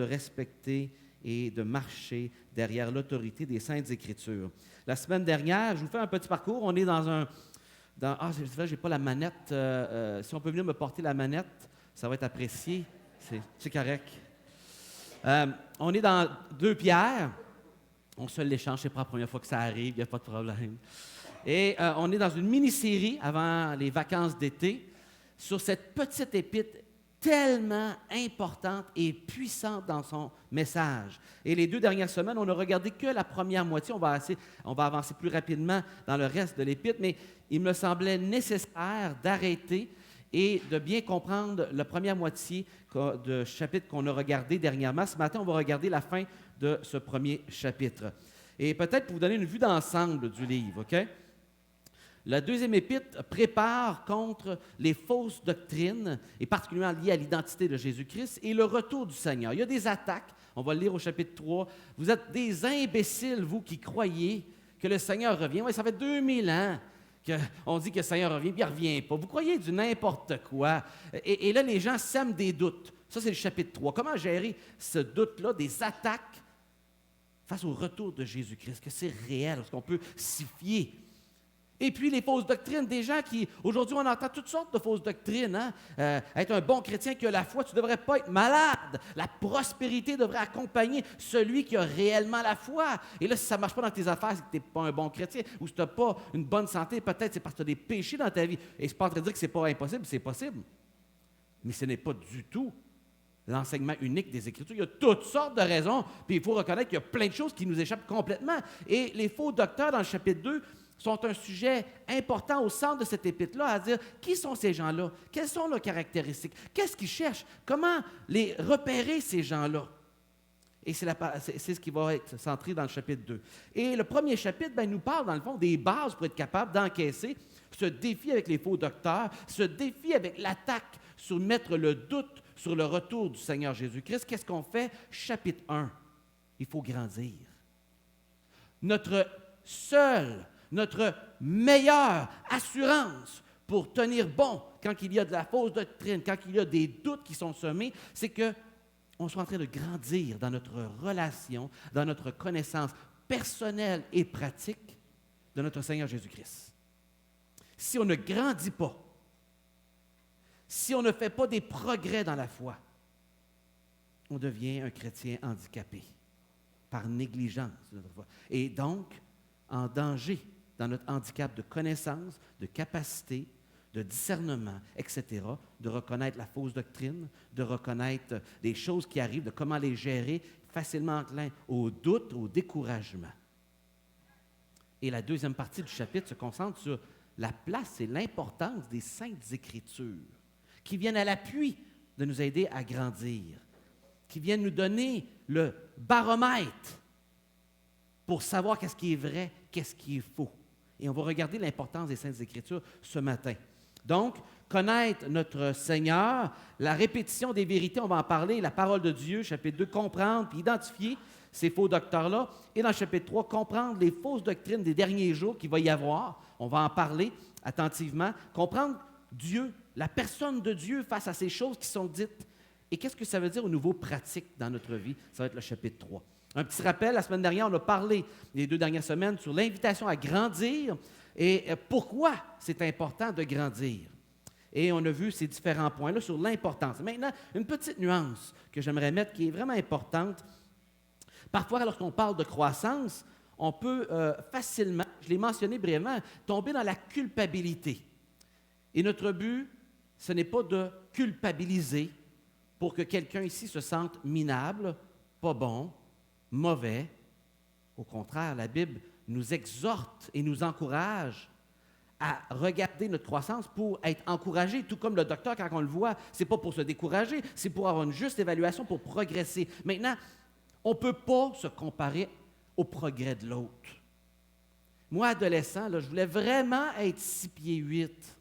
de respecter et de marcher derrière l'autorité des Saintes Écritures. La semaine dernière, je vous fais un petit parcours. On est c'est vrai, je n'ai pas la manette. Si on peut venir me porter la manette, ça va être apprécié. C'est correct. On est dans 2 Pierre. On se l'échange, c'est pas la première fois que ça arrive, il n'y a pas de problème. Et on est dans une mini-série avant les vacances d'été sur cette petite épître tellement importante et puissante dans son message. Et les 2 dernières semaines, on n'a regardé que la première moitié. On va avancer plus rapidement dans le reste de l'épître, mais il me semblait nécessaire d'arrêter et de bien comprendre la première moitié de chapitre qu'on a regardé dernièrement. Ce matin, on va regarder la fin de ce premier chapitre. Et peut-être pour vous donner une vue d'ensemble du livre, OK? La deuxième épître prépare contre les fausses doctrines, et particulièrement liées à l'identité de Jésus-Christ, et le retour du Seigneur. Il y a des attaques, on va le lire au chapitre 3. Vous êtes des imbéciles, vous, qui croyez que le Seigneur revient. Oui, ça fait 2000 ans qu'on dit que le Seigneur revient, puis il ne revient pas. Vous croyez du n'importe quoi. Et là, les gens sèment des doutes. Ça, c'est le chapitre 3. Comment gérer ce doute-là, des attaques face au retour de Jésus-Christ? Est-ce que c'est réel? Est-ce qu'on peut s'y fier? Et puis les fausses doctrines, des gens qui, aujourd'hui, on entend toutes sortes de fausses doctrines. Être un bon chrétien qui a la foi, tu ne devrais pas être malade. La prospérité devrait accompagner celui qui a réellement la foi. Et là, si ça ne marche pas dans tes affaires, c'est que tu n'es pas un bon chrétien, ou si tu n'as pas une bonne santé, peut-être c'est parce que tu as des péchés dans ta vie. Et je ne suis pas en train de dire que ce n'est pas impossible, c'est possible. Mais ce n'est pas du tout l'enseignement unique des Écritures. Il y a toutes sortes de raisons, puis il faut reconnaître qu'il y a plein de choses qui nous échappent complètement. Et les faux docteurs, dans le chapitre 2, sont un sujet important au centre de cette épître-là, à dire qui sont ces gens-là, quelles sont leurs caractéristiques, qu'est-ce qu'ils cherchent, comment les repérer, ces gens-là. Et c'est ce qui va être centré dans le chapitre 2. Et le premier chapitre nous parle, dans le fond, des bases pour être capable d'encaisser ce défi avec les faux docteurs, ce défi avec l'attaque sur mettre le doute sur le retour du Seigneur Jésus-Christ. Qu'est-ce qu'on fait? Chapitre 1, il faut grandir. Notre meilleure assurance pour tenir bon quand il y a de la fausse doctrine, quand il y a des doutes qui sont semés, c'est qu'on soit en train de grandir dans notre relation, dans notre connaissance personnelle et pratique de notre Seigneur Jésus-Christ. Si on ne grandit pas, si on ne fait pas des progrès dans la foi, on devient un chrétien handicapé par négligence de notre foi. Et donc, en danger dans notre handicap de connaissance, de capacité, de discernement, etc., de reconnaître la fausse doctrine, de reconnaître les choses qui arrivent, de comment les gérer, facilement enclin au doute, au découragement. Et la deuxième partie du chapitre se concentre sur la place et l'importance des Saintes Écritures, qui viennent à l'appui de nous aider à grandir, qui viennent nous donner le baromètre pour savoir qu'est-ce qui est vrai, qu'est-ce qui est faux. Et on va regarder l'importance des Saintes Écritures ce matin. Donc, connaître notre Seigneur, la répétition des vérités, on va en parler, la parole de Dieu, chapitre 2, comprendre puis identifier ces faux docteurs-là. Et dans le chapitre 3, comprendre les fausses doctrines des derniers jours qu'il va y avoir. On va en parler attentivement. Comprendre Dieu, la personne de Dieu face à ces choses qui sont dites. Et qu'est-ce que ça veut dire au niveau pratique dans notre vie? Ça va être le chapitre 3. Un petit rappel, la semaine dernière, on a parlé, les 2 dernières semaines, sur l'invitation à grandir et pourquoi c'est important de grandir. Et on a vu ces différents points-là sur l'importance. Maintenant, une petite nuance que j'aimerais mettre qui est vraiment importante. Parfois, lorsqu'on parle de croissance, on peut facilement, je l'ai mentionné brièvement, tomber dans la culpabilité. Et notre but, ce n'est pas de culpabiliser pour que quelqu'un ici se sente minable, pas bon, mauvais. Au contraire, la Bible nous exhorte et nous encourage à regarder notre croissance pour être encouragé, tout comme le docteur, quand on le voit, ce n'est pas pour se décourager, c'est pour avoir une juste évaluation, pour progresser. Maintenant, on ne peut pas se comparer au progrès de l'autre. Moi, adolescent, là, je voulais vraiment être 6 pieds 8.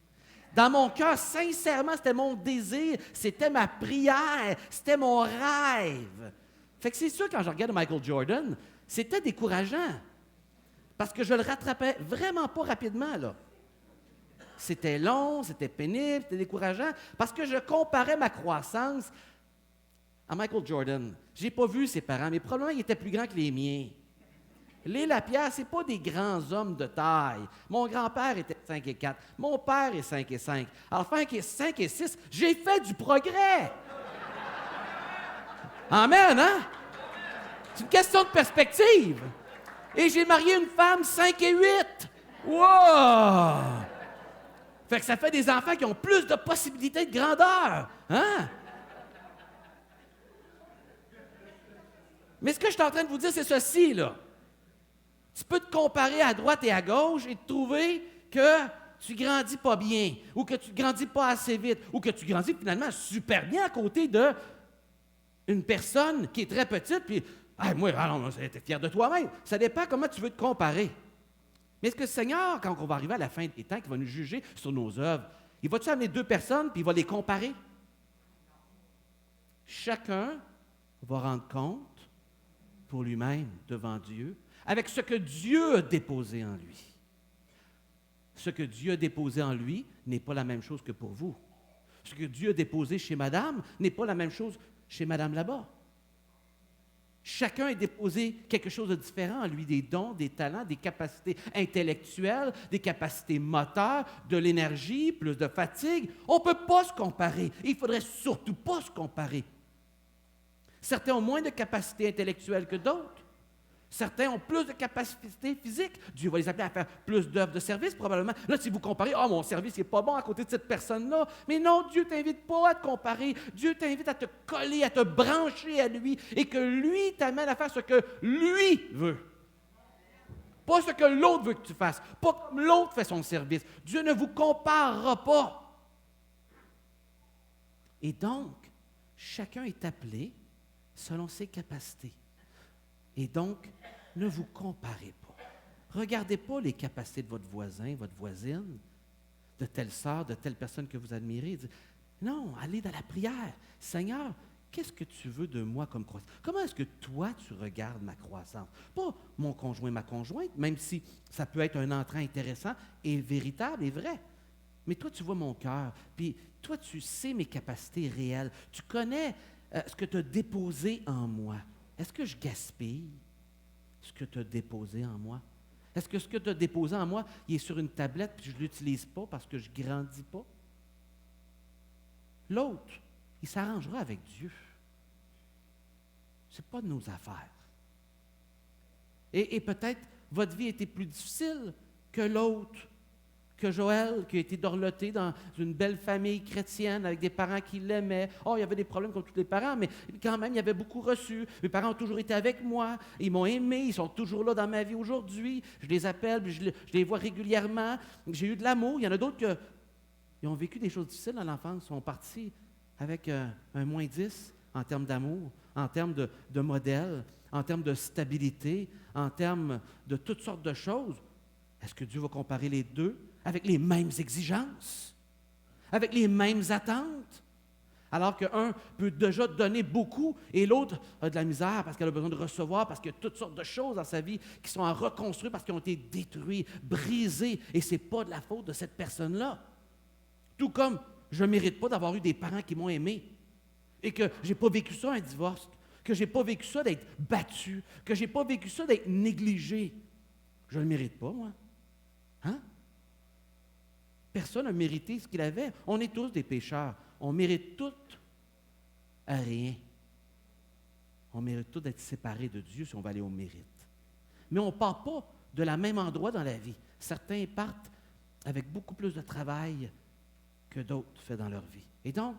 Dans mon cœur, sincèrement, c'était mon désir, c'était ma prière, c'était mon rêve. Fait que c'est sûr, quand je regarde Michael Jordan, c'était décourageant. Parce que je le rattrapais vraiment pas rapidement, là. C'était long, c'était pénible, c'était décourageant. Parce que je comparais ma croissance à Michael Jordan. Je n'ai pas vu ses parents, mais probablement il était plus grand que les miens. Les Lapierre, ce n'est pas des grands hommes de taille. Mon grand-père était 5 et 4. Mon père est 5 et 5. Alors, 5 et 6, j'ai fait du progrès. Amen, hein? C'est une question de perspective. Et j'ai marié une femme 5 et 8. Wow! Fait que ça fait des enfants qui ont plus de possibilités de grandeur. Hein? Mais ce que je suis en train de vous dire, c'est ceci, là. Tu peux te comparer à droite et à gauche et te trouver que tu grandis pas bien, ou que tu grandis pas assez vite, ou que tu grandis finalement super bien à côté d'une personne qui est très petite, puis ah, moi, t'es fier de toi-même. Ça dépend comment tu veux te comparer. Mais est-ce que le Seigneur, quand on va arriver à la fin des temps, qui va nous juger sur nos œuvres, il va-tu amener deux personnes, puis il va les comparer? Chacun va rendre compte pour lui-même devant Dieu, avec ce que Dieu a déposé en lui. Ce que Dieu a déposé en lui n'est pas la même chose que pour vous. Ce que Dieu a déposé chez madame n'est pas la même chose chez madame là-bas. Chacun a déposé quelque chose de différent en lui, des dons, des talents, des capacités intellectuelles, des capacités moteurs, de l'énergie, plus de fatigue. On ne peut pas se comparer. Il ne faudrait surtout pas se comparer. Certains ont moins de capacités intellectuelles que d'autres. Certains ont plus de capacités physiques. Dieu va les appeler à faire plus d'œuvres de service, probablement. Là, si vous comparez, « Ah, mon service n'est pas bon à côté de cette personne-là. » Mais non, Dieu ne t'invite pas à te comparer. Dieu t'invite à te coller, à te brancher à lui et que lui t'amène à faire ce que lui veut. Pas ce que l'autre veut que tu fasses. Pas comme l'autre fait son service. Dieu ne vous comparera pas. Et donc, chacun est appelé selon ses capacités. Et donc, ne vous comparez pas. Regardez pas les capacités de votre voisin, votre voisine, de telle sœur, de telle personne que vous admirez. Non, allez dans la prière. Seigneur, qu'est-ce que tu veux de moi comme croissance? Comment est-ce que toi, tu regardes ma croissance? Pas mon conjoint, ma conjointe, même si ça peut être un entrant intéressant et véritable et vrai. Mais toi, tu vois mon cœur. Puis toi, tu sais mes capacités réelles. Tu connais ce que tu as déposé en moi. Est-ce que je gaspille ce que tu as déposé en moi? Est-ce que ce que tu as déposé en moi, il est sur une tablette et je ne l'utilise pas parce que je ne grandis pas? L'autre, il s'arrangera avec Dieu. Ce n'est pas de nos affaires. Et peut-être votre vie a été plus difficile que l'autre, que Joël, qui a été dorloté dans une belle famille chrétienne avec des parents qui l'aimaient. Oh, il y avait des problèmes comme tous les parents, mais quand même, il y avait beaucoup reçu. Mes parents ont toujours été avec moi. Ils m'ont aimé. Ils sont toujours là dans ma vie aujourd'hui. Je les appelle, puis je les vois régulièrement. J'ai eu de l'amour. Il y en a d'autres qui ont vécu des choses difficiles dans l'enfance, sont partis avec un -10 en termes d'amour, en termes de modèle, en termes de stabilité, en termes de toutes sortes de choses. Est-ce que Dieu va comparer les deux avec les mêmes exigences, avec les mêmes attentes? Alors qu'un peut déjà donner beaucoup et l'autre a de la misère parce qu'elle a besoin de recevoir, parce qu'il y a toutes sortes de choses dans sa vie qui sont à reconstruire parce qu'ils ont été détruits, brisés, et ce n'est pas de la faute de cette personne-là. Tout comme je ne mérite pas d'avoir eu des parents qui m'ont aimé et que je n'ai pas vécu ça un divorce, que je n'ai pas vécu ça d'être battu, que je n'ai pas vécu ça d'être négligé. Je ne le mérite pas, moi. Hein? Personne n'a mérité ce qu'il avait. On est tous des pécheurs. On mérite tous à rien. On mérite tous d'être séparés de Dieu si on va aller au mérite. Mais on ne part pas de la même endroit dans la vie. Certains partent avec beaucoup plus de travail que d'autres font dans leur vie. Et donc,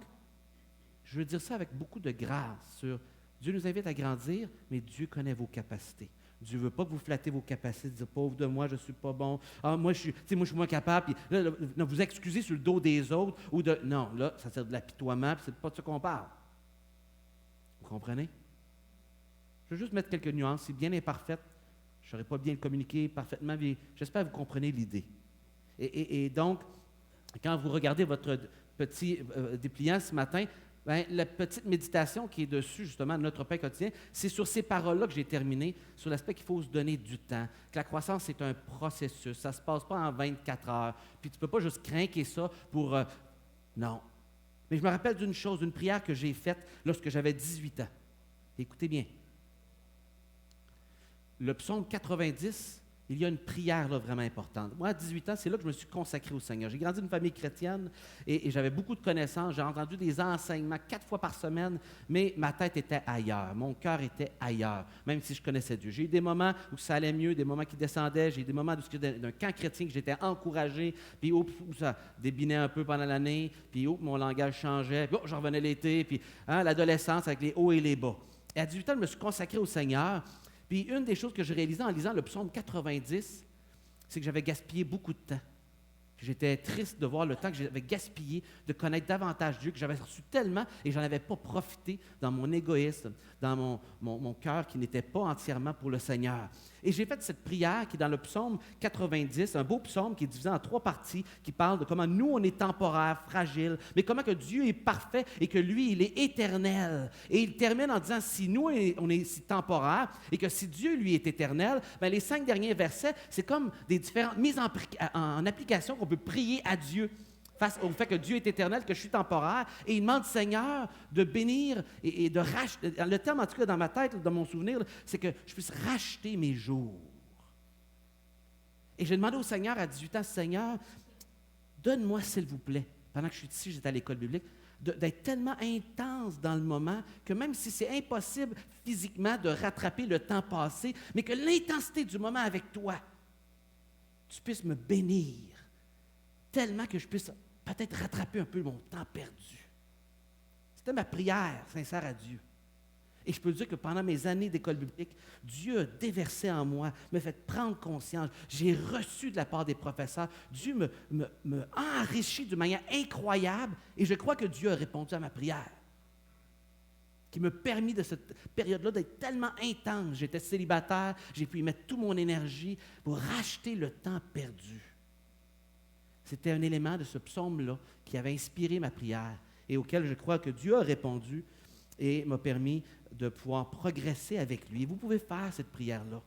je veux dire ça avec beaucoup de grâce sur Dieu nous invite à grandir, mais Dieu connaît vos capacités. Dieu ne veut pas que vous flattez vos capacités, dire « Pauvre de moi, je ne suis pas bon. Ah, moi, je suis moins capable. » Puis là, vous excusez sur le dos des autres. Non, là, ça sert de l'apitoiement, puis c'est pas de ça qu'on parle. Vous comprenez? Je veux juste mettre quelques nuances. C'est bien imparfaite. Je ne saurais pas bien le communiquer parfaitement, mais j'espère que vous comprenez l'idée. Et donc, quand vous regardez votre petit dépliant ce matin, bien, la petite méditation qui est dessus, justement, de notre pain quotidien, c'est sur ces paroles-là que j'ai terminé, sur l'aspect qu'il faut se donner du temps, que la croissance, c'est un processus, ça ne se passe pas en 24 heures, puis tu ne peux pas juste craquer ça pour... non. Mais je me rappelle d'une chose, une prière que j'ai faite lorsque j'avais 18 ans. Écoutez bien. Le psaume 90, il y a une prière là, vraiment importante. Moi, à 18 ans, c'est là que je me suis consacré au Seigneur. J'ai grandi dans une famille chrétienne et j'avais beaucoup de connaissances. J'ai entendu des enseignements 4 fois par semaine, mais ma tête était ailleurs. Mon cœur était ailleurs, même si je connaissais Dieu. J'ai eu des moments où ça allait mieux, des moments qui descendaient. J'ai eu des moments d'un camp chrétien que j'étais encouragé, puis où ça débinait un peu pendant l'année, puis mon langage changeait, puis je revenais l'été, puis l'adolescence avec les hauts et les bas. Et à 18 ans, je me suis consacré au Seigneur. Puis une des choses que j'ai réalisées en lisant le psaume 90, c'est que j'avais gaspillé beaucoup de temps. J'étais triste de voir le temps que j'avais gaspillé, de connaître davantage Dieu, que j'avais reçu tellement et je n'en avais pas profité dans mon égoïsme, dans mon cœur qui n'était pas entièrement pour le Seigneur. Et j'ai fait cette prière qui est dans le psaume 90, un beau psaume qui est divisé en 3 parties, qui parle de comment nous, on est temporaire, fragile, mais comment que Dieu est parfait et que lui, il est éternel. Et il termine en disant, si nous, on est si temporaire et que si Dieu, lui, est éternel, bien, les 5 derniers versets, c'est comme des différentes mises en application qu'on peut prier à Dieu face au fait que Dieu est éternel, que je suis temporaire, et il demande, Seigneur, de bénir et de racheter. Le terme, en tout cas, dans ma tête, dans mon souvenir, c'est que je puisse racheter mes jours. Et j'ai demandé au Seigneur à 18 ans, Seigneur, donne-moi, s'il vous plaît, pendant que je suis ici, j'étais à l'école biblique, d'être tellement intense dans le moment que même si c'est impossible physiquement de rattraper le temps passé, mais que l'intensité du moment avec toi, tu puisses me bénir tellement que je puisse peut-être rattraper un peu mon temps perdu. C'était ma prière sincère à Dieu. Et je peux dire que pendant mes années d'école biblique, Dieu a déversé en moi, me fait prendre conscience. J'ai reçu de la part des professeurs. Dieu me enrichit d'une manière incroyable et je crois que Dieu a répondu à ma prière, qui m'a permis de cette période-là d'être tellement intense. J'étais célibataire, j'ai pu y mettre toute mon énergie pour racheter le temps perdu. C'était un élément de ce psaume-là qui avait inspiré ma prière et auquel je crois que Dieu a répondu et m'a permis de pouvoir progresser avec lui. Et vous pouvez faire cette prière-là.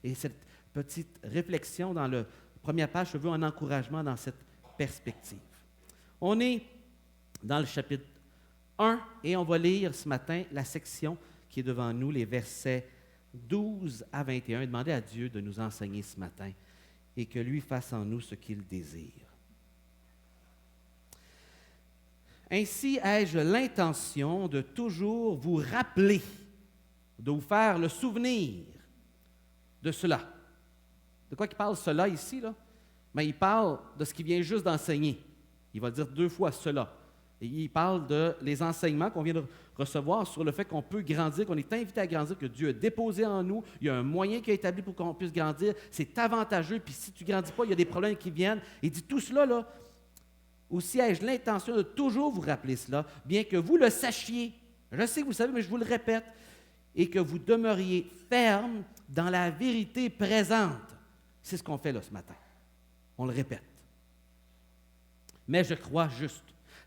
Et cette petite réflexion dans la première page, je veux un encouragement dans cette perspective. On est dans le chapitre 1 et on va lire ce matin la section qui est devant nous, les versets 12 à 21, et demander à Dieu de nous enseigner ce matin et que lui fasse en nous ce qu'il désire. Ainsi ai-je l'intention de toujours vous rappeler, de vous faire le souvenir de cela. De quoi il parle cela ici, là? Mais il parle de ce qu'il vient juste d'enseigner. Il va dire 2 fois cela. Et il parle de les enseignements qu'on vient de recevoir sur le fait qu'on peut grandir, qu'on est invité à grandir, que Dieu a déposé en nous. Il y a un moyen qui est établi pour qu'on puisse grandir. C'est avantageux. Puis si tu ne grandis pas, il y a des problèmes qui viennent. Il dit tout cela, là, aussi ai-je l'intention de toujours vous rappeler cela, bien que vous le sachiez. Je sais que vous le savez, mais je vous le répète. Et que vous demeuriez ferme dans la vérité présente. C'est ce qu'on fait là ce matin. On le répète. Mais je crois juste,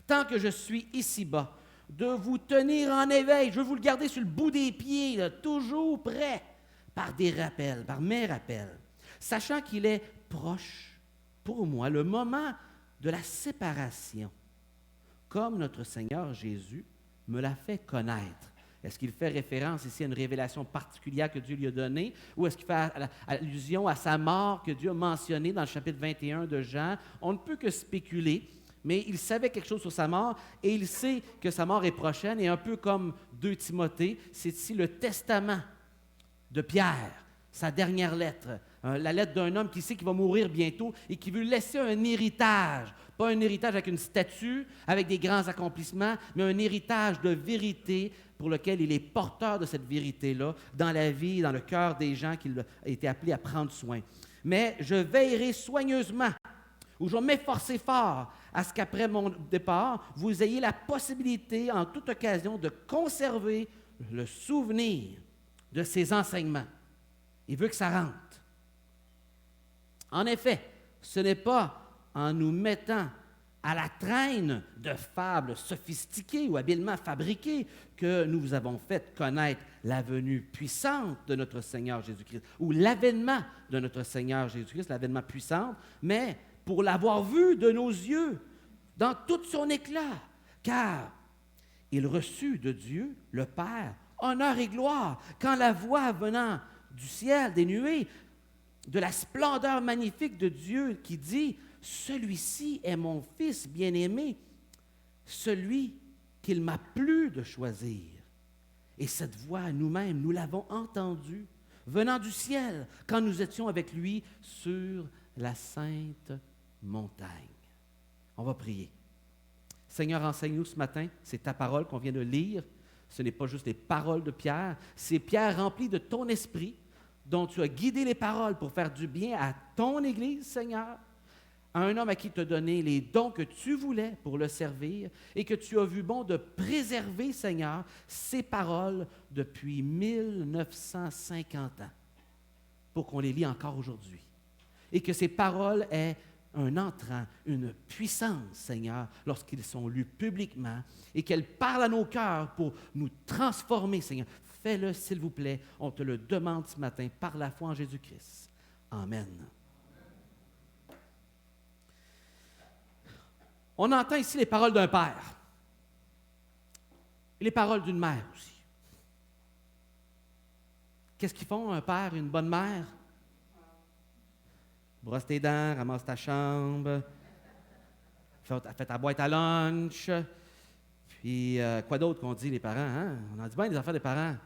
tant que je suis ici-bas, de vous tenir en éveil. Je veux vous le garder sur le bout des pieds, là, toujours prêt, par des rappels, par mes rappels, sachant qu'il est proche, pour moi, le moment de la séparation, comme notre Seigneur Jésus me l'a fait connaître. Est-ce qu'il fait référence ici à une révélation particulière que Dieu lui a donnée, ou est-ce qu'il fait allusion à sa mort que Dieu a mentionnée dans le chapitre 21 de Jean? On ne peut que spéculer. Mais il savait quelque chose sur sa mort et il sait que sa mort est prochaine. Et un peu comme 2 Timothée, c'est ici le testament de Pierre, sa dernière lettre, la lettre d'un homme qui sait qu'il va mourir bientôt et qui veut laisser un héritage. Pas un héritage avec une statue, avec des grands accomplissements, mais un héritage de vérité pour lequel il est porteur de cette vérité-là dans la vie, dans le cœur des gens qu'il a été appelé à prendre soin. Mais je veillerai soigneusement, ou je vais m'efforcer fort à ce qu'après mon départ, vous ayez la possibilité en toute occasion de conserver le souvenir de ces enseignements. Il veut que ça rentre. En effet, ce n'est pas en nous mettant à la traîne de fables sophistiquées ou habilement fabriquées que nous vous avons fait connaître la venue puissante de notre Seigneur Jésus-Christ, ou l'avènement de notre Seigneur Jésus-Christ, l'avènement puissant, mais pour l'avoir vu de nos yeux, dans tout son éclat, Car il reçut de Dieu, le Père, honneur et gloire, quand la voix venant du ciel, des nuées, de la splendeur magnifique de Dieu qui dit, « Celui-ci est mon Fils bien-aimé, celui qu'il m'a plu de choisir. » Et cette voix, nous-mêmes, nous l'avons entendue, venant du ciel, quand nous étions avec lui sur la sainte montagne. On va prier. Seigneur, enseigne-nous ce matin, c'est ta parole qu'on vient de lire. Ce n'est pas juste les paroles de Pierre, c'est Pierre rempli de ton esprit, dont tu as guidé les paroles pour faire du bien à ton Église, Seigneur, à un homme à qui tu as donné les dons que tu voulais pour le servir et que tu as vu bon de préserver, Seigneur, ces paroles depuis 1950 ans, pour qu'on les lit encore aujourd'hui. Et que ces paroles aient un entrant, une puissance, Seigneur, lorsqu'ils sont lus publiquement et qu'elles parlent à nos cœurs pour nous transformer, Seigneur. Fais-le, s'il vous plaît. On te le demande ce matin par la foi en Jésus-Christ. Amen. On entend ici les paroles d'un père et les paroles d'une mère aussi. Qu'est-ce qu'ils font, un père et une bonne mère? Brosse tes dents, ramasse ta chambre, fais ta boîte à lunch. Puis, quoi d'autre qu'on dit, les parents? Hein? On en dit bien des affaires des parents.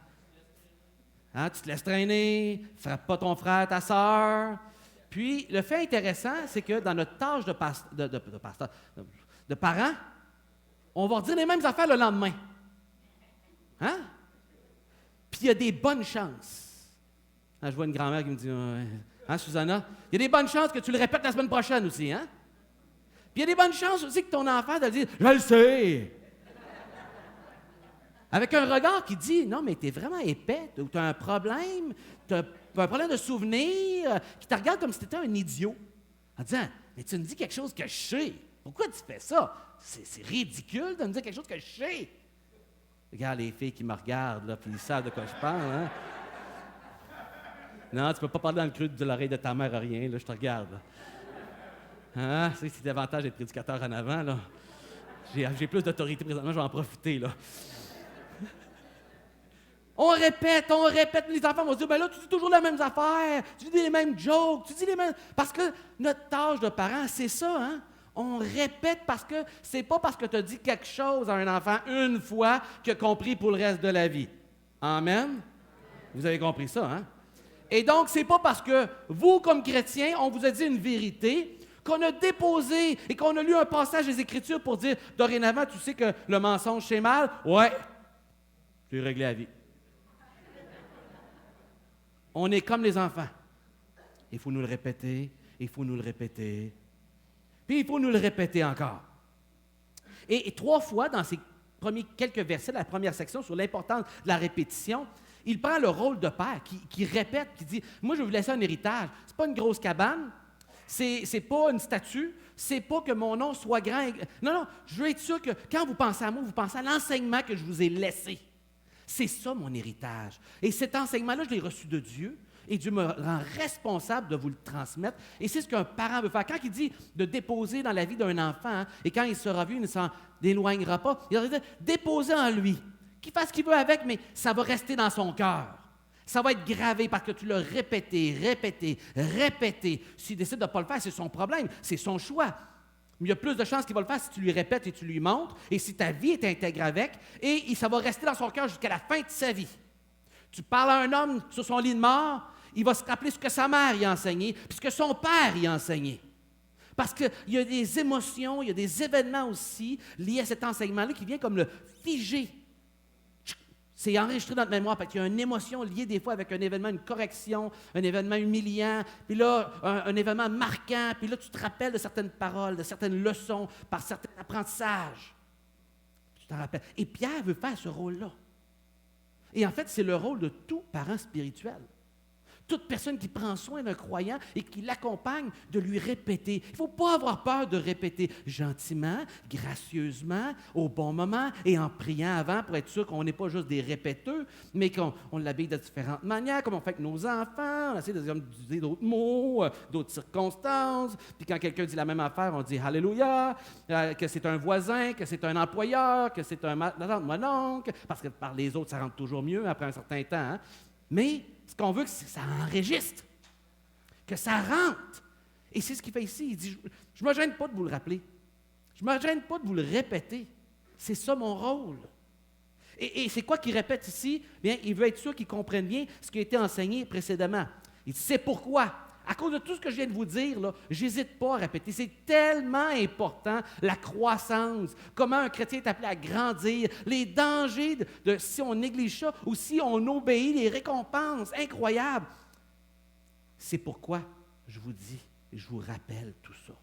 Hein? Tu te laisses traîner, frappe pas ton frère, ta soeur. Puis, le fait intéressant, c'est que dans notre tâche de parents, on va redire les mêmes affaires le lendemain. Hein? Puis, il y a des bonnes chances. Hein, je vois une grand-mère qui me dit, hein, Susanna? Il y a des bonnes chances que tu le répètes la semaine prochaine aussi, hein? Puis, il y a des bonnes chances aussi que ton enfant te dise, « Je le sais! » Avec un regard qui dit, « Non, mais tu es vraiment épais, ou tu as un problème, tu as un problème de souvenir, qui te regarde comme si tu étais un idiot. » En disant, « Mais tu me dis quelque chose que je sais. Pourquoi tu fais ça? C'est ridicule de me dire quelque chose que je sais. » Regarde les filles qui me regardent, là, puis ils savent de quoi je parle, hein? Non, tu ne peux pas parler dans le creux de l'oreille de ta mère à rien, là, je te regarde. Là. Hein? C'est l'avantage d'être prédicateur en avant, là. J'ai plus d'autorité présentement, je vais en profiter, là. On répète, les enfants vont se dire, ben là, tu dis toujours les mêmes affaires, tu dis les mêmes jokes, tu dis les mêmes... Parce que notre tâche de parents, c'est ça, hein? On répète parce que c'est pas parce que tu as dit quelque chose à un enfant une fois qu'il a compris pour le reste de la vie. Amen? Vous avez compris ça, hein? Et donc, c'est pas parce que vous, comme chrétiens, on vous a dit une vérité, qu'on a déposé et qu'on a lu un passage des Écritures pour dire, dorénavant, tu sais que le mensonge, c'est mal? Ouais, j'ai réglé la vie. On est comme les enfants. Il faut nous le répéter, il faut nous le répéter, puis il faut nous le répéter encore. Et 3 fois, dans ces premiers quelques versets de la première section, sur l'importance de la répétition, il prend le rôle de père qui répète, qui dit « Moi, je vais vous laisser un héritage. Ce n'est pas une grosse cabane, c'est pas une statue, c'est pas que mon nom soit grand. Non, je veux être sûr que quand vous pensez à moi, vous pensez à l'enseignement que je vous ai laissé. C'est ça, mon héritage. Et cet enseignement-là, je l'ai reçu de Dieu, et Dieu me rend responsable de vous le transmettre. Et c'est ce qu'un parent veut faire. Quand il dit de déposer dans la vie d'un enfant, hein, et quand il sera vu, il ne s'en éloignera pas, il va dire « Déposez en lui ». Qu'il fasse ce qu'il veut avec, mais ça va rester dans son cœur. Ça va être gravé parce que tu l'as répété. S'il décide de ne pas le faire, c'est son problème, c'est son choix. Mais il y a plus de chances qu'il va le faire si tu lui répètes et tu lui montres, et si ta vie est intègre avec, et ça va rester dans son cœur jusqu'à la fin de sa vie. Tu parles à un homme sur son lit de mort, il va se rappeler ce que sa mère y a enseigné, puis ce que son père y a enseigné. Parce qu'il y a des émotions, il y a des événements aussi liés à cet enseignement-là qui vient comme le figer. C'est enregistré dans notre mémoire parce qu'il y a une émotion liée des fois avec un événement, une correction, un événement humiliant, puis là, un événement marquant, puis là, tu te rappelles de certaines paroles, de certaines leçons, par certains apprentissages. Tu t'en rappelles. Et Pierre veut faire ce rôle-là. Et en fait, c'est le rôle de tout parent spirituel. toute personne qui prend soin d'un croyant et qui l'accompagne, de lui répéter. Il ne faut pas avoir peur de répéter gentiment, gracieusement, au bon moment et en priant avant pour être sûr qu'on n'est pas juste des répéteux, mais qu'on l'habille de différentes manières, comme on fait avec nos enfants, on essaie d'utiliser d'autres mots, d'autres circonstances. Puis quand quelqu'un dit la même affaire, on dit Alléluia, que c'est un voisin, que c'est un employeur, que c'est un mon oncle, parce que par les autres, ça rentre toujours mieux après un certain temps. Hein? Mais ce qu'on veut, c'est que ça enregistre, que ça rentre. Et c'est ce qu'il fait ici. Il dit, je ne me gêne pas de vous le rappeler. Je ne me gêne pas de vous le répéter. C'est ça mon rôle. Et c'est quoi qu'il répète ici? Bien, il veut être sûr qu'ils comprennent bien ce qui a été enseigné précédemment. Il dit, c'est pourquoi. À cause de tout ce que je viens de vous dire, je n'hésite pas à répéter. C'est tellement important, la croissance, comment un chrétien est appelé à grandir, les dangers de si on néglige ça ou si on obéit, les récompenses incroyables. C'est pourquoi je vous dis, je vous rappelle tout ça.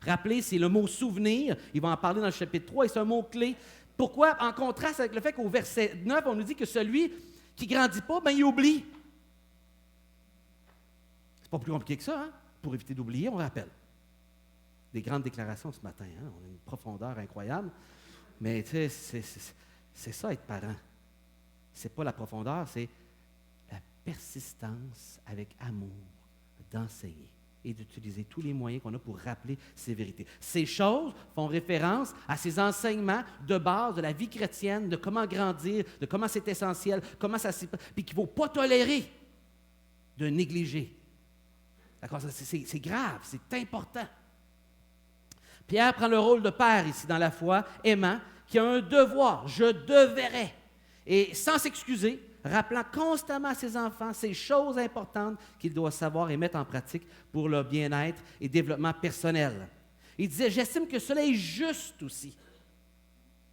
Rappeler, c'est le mot souvenir. Il va en parler dans le chapitre 3 et c'est un mot clé. Pourquoi? En contraste avec le fait qu'au verset 9, on nous dit que celui qui ne grandit pas, il oublie. C'est pas plus compliqué que ça, hein? Pour éviter d'oublier, on rappelle. Des grandes déclarations ce matin, hein? On a une profondeur incroyable. Mais tu sais, c'est ça être parent. C'est pas la profondeur, c'est la persistance avec amour d'enseigner et d'utiliser tous les moyens qu'on a pour rappeler ces vérités. Ces choses font référence à ces enseignements de base de la vie chrétienne, de comment grandir, de comment c'est essentiel, comment ça s'y passe, puis qu'il ne faut pas tolérer de négliger. D'accord? C'est grave, c'est important. Pierre prend le rôle de père ici dans la foi, aimant, qui a un devoir, je devrais, et sans s'excuser, rappelant constamment à ses enfants ces choses importantes qu'il doit savoir et mettre en pratique pour leur bien-être et développement personnel. Il disait, j'estime que cela est juste aussi.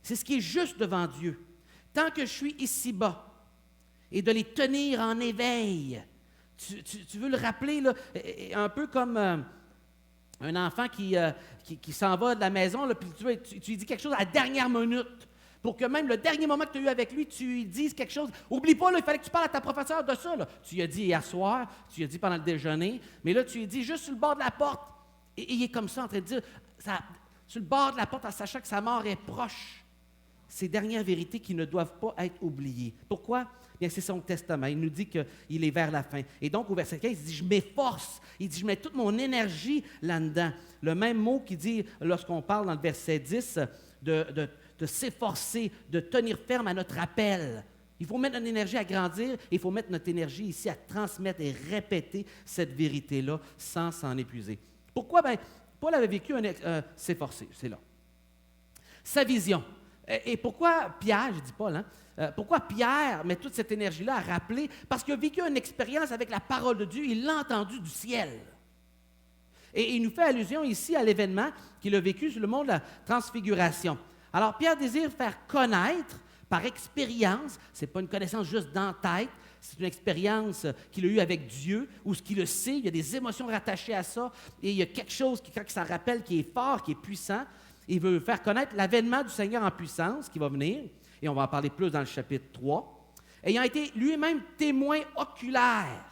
C'est ce qui est juste devant Dieu. Tant que je suis ici-bas, et de les tenir en éveil. Tu veux le rappeler, là, un peu comme un enfant qui s'en va de la maison, là, puis tu lui dis quelque chose à la dernière minute, pour que même le dernier moment que tu as eu avec lui, tu lui dises quelque chose. Oublie pas, là, il fallait que tu parles à ta professeure de ça. Là. Tu lui as dit hier soir, tu lui as dit pendant le déjeuner, mais là, tu lui dis juste sur le bord de la porte. Et il est comme ça, en train de dire, sur le bord de la porte, en sachant que sa mort est proche. Ces dernières vérités qui ne doivent pas être oubliées. Pourquoi? Bien, c'est son testament. Il nous dit qu'il est vers la fin. Et donc, au verset 15, il dit, je m'efforce. Il dit, je mets toute mon énergie là-dedans. Le même mot qu'il dit lorsqu'on parle dans le verset 10 de s'efforcer, de tenir ferme à notre appel. Il faut mettre notre énergie à grandir et il faut mettre notre énergie ici à transmettre et répéter cette vérité-là sans s'en épuiser. Pourquoi? Bien, Paul avait vécu s'efforcer, c'est là. Sa vision. Et pourquoi Pierre, je dis Paul, hein, pourquoi Pierre met toute cette énergie-là à rappeler? Parce qu'il a vécu une expérience avec la parole de Dieu, il l'a entendu du ciel. Et il nous fait allusion ici à l'événement qu'il a vécu sur le mont de la Transfiguration. Alors, Pierre désire faire connaître par expérience, ce n'est pas une connaissance juste dans la tête, c'est une expérience qu'il a eue avec Dieu, ou ce qu'il le sait, il y a des émotions rattachées à ça, et il y a quelque chose qui, quand ça rappelle, qui est fort, qui est puissant. Il veut faire connaître l'avènement du Seigneur en puissance qui va venir, et on va en parler plus dans le chapitre 3, ayant été lui-même témoin oculaire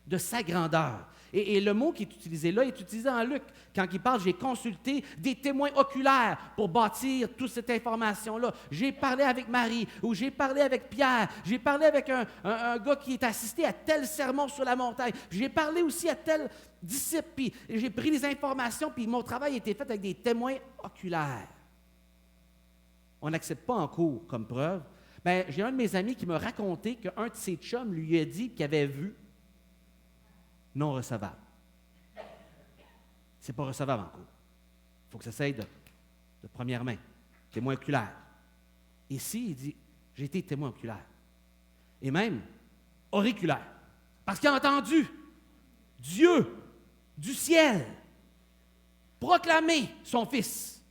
de sa grandeur. Et le mot qui est utilisé là est utilisé en Luc. Quand il parle, j'ai consulté des témoins oculaires pour bâtir toute cette information-là. J'ai parlé avec Marie, ou j'ai parlé avec Pierre, j'ai parlé avec un gars qui est assisté à tel sermon sur la montagne, j'ai parlé aussi à tel disciple, puis j'ai pris les informations, puis mon travail a été fait avec des témoins oculaires. On n'accepte pas en cours comme preuve. Bien, j'ai un de mes amis qui m'a raconté qu'un de ses chums lui a dit qu'il avait vu non recevable. C'est pas recevable en cours. Il faut que ça s'aille de première main, témoin oculaire. Ici, il dit, j'ai été témoin oculaire. Et même auriculaire. Parce qu'il a entendu Dieu du ciel proclamer son Fils.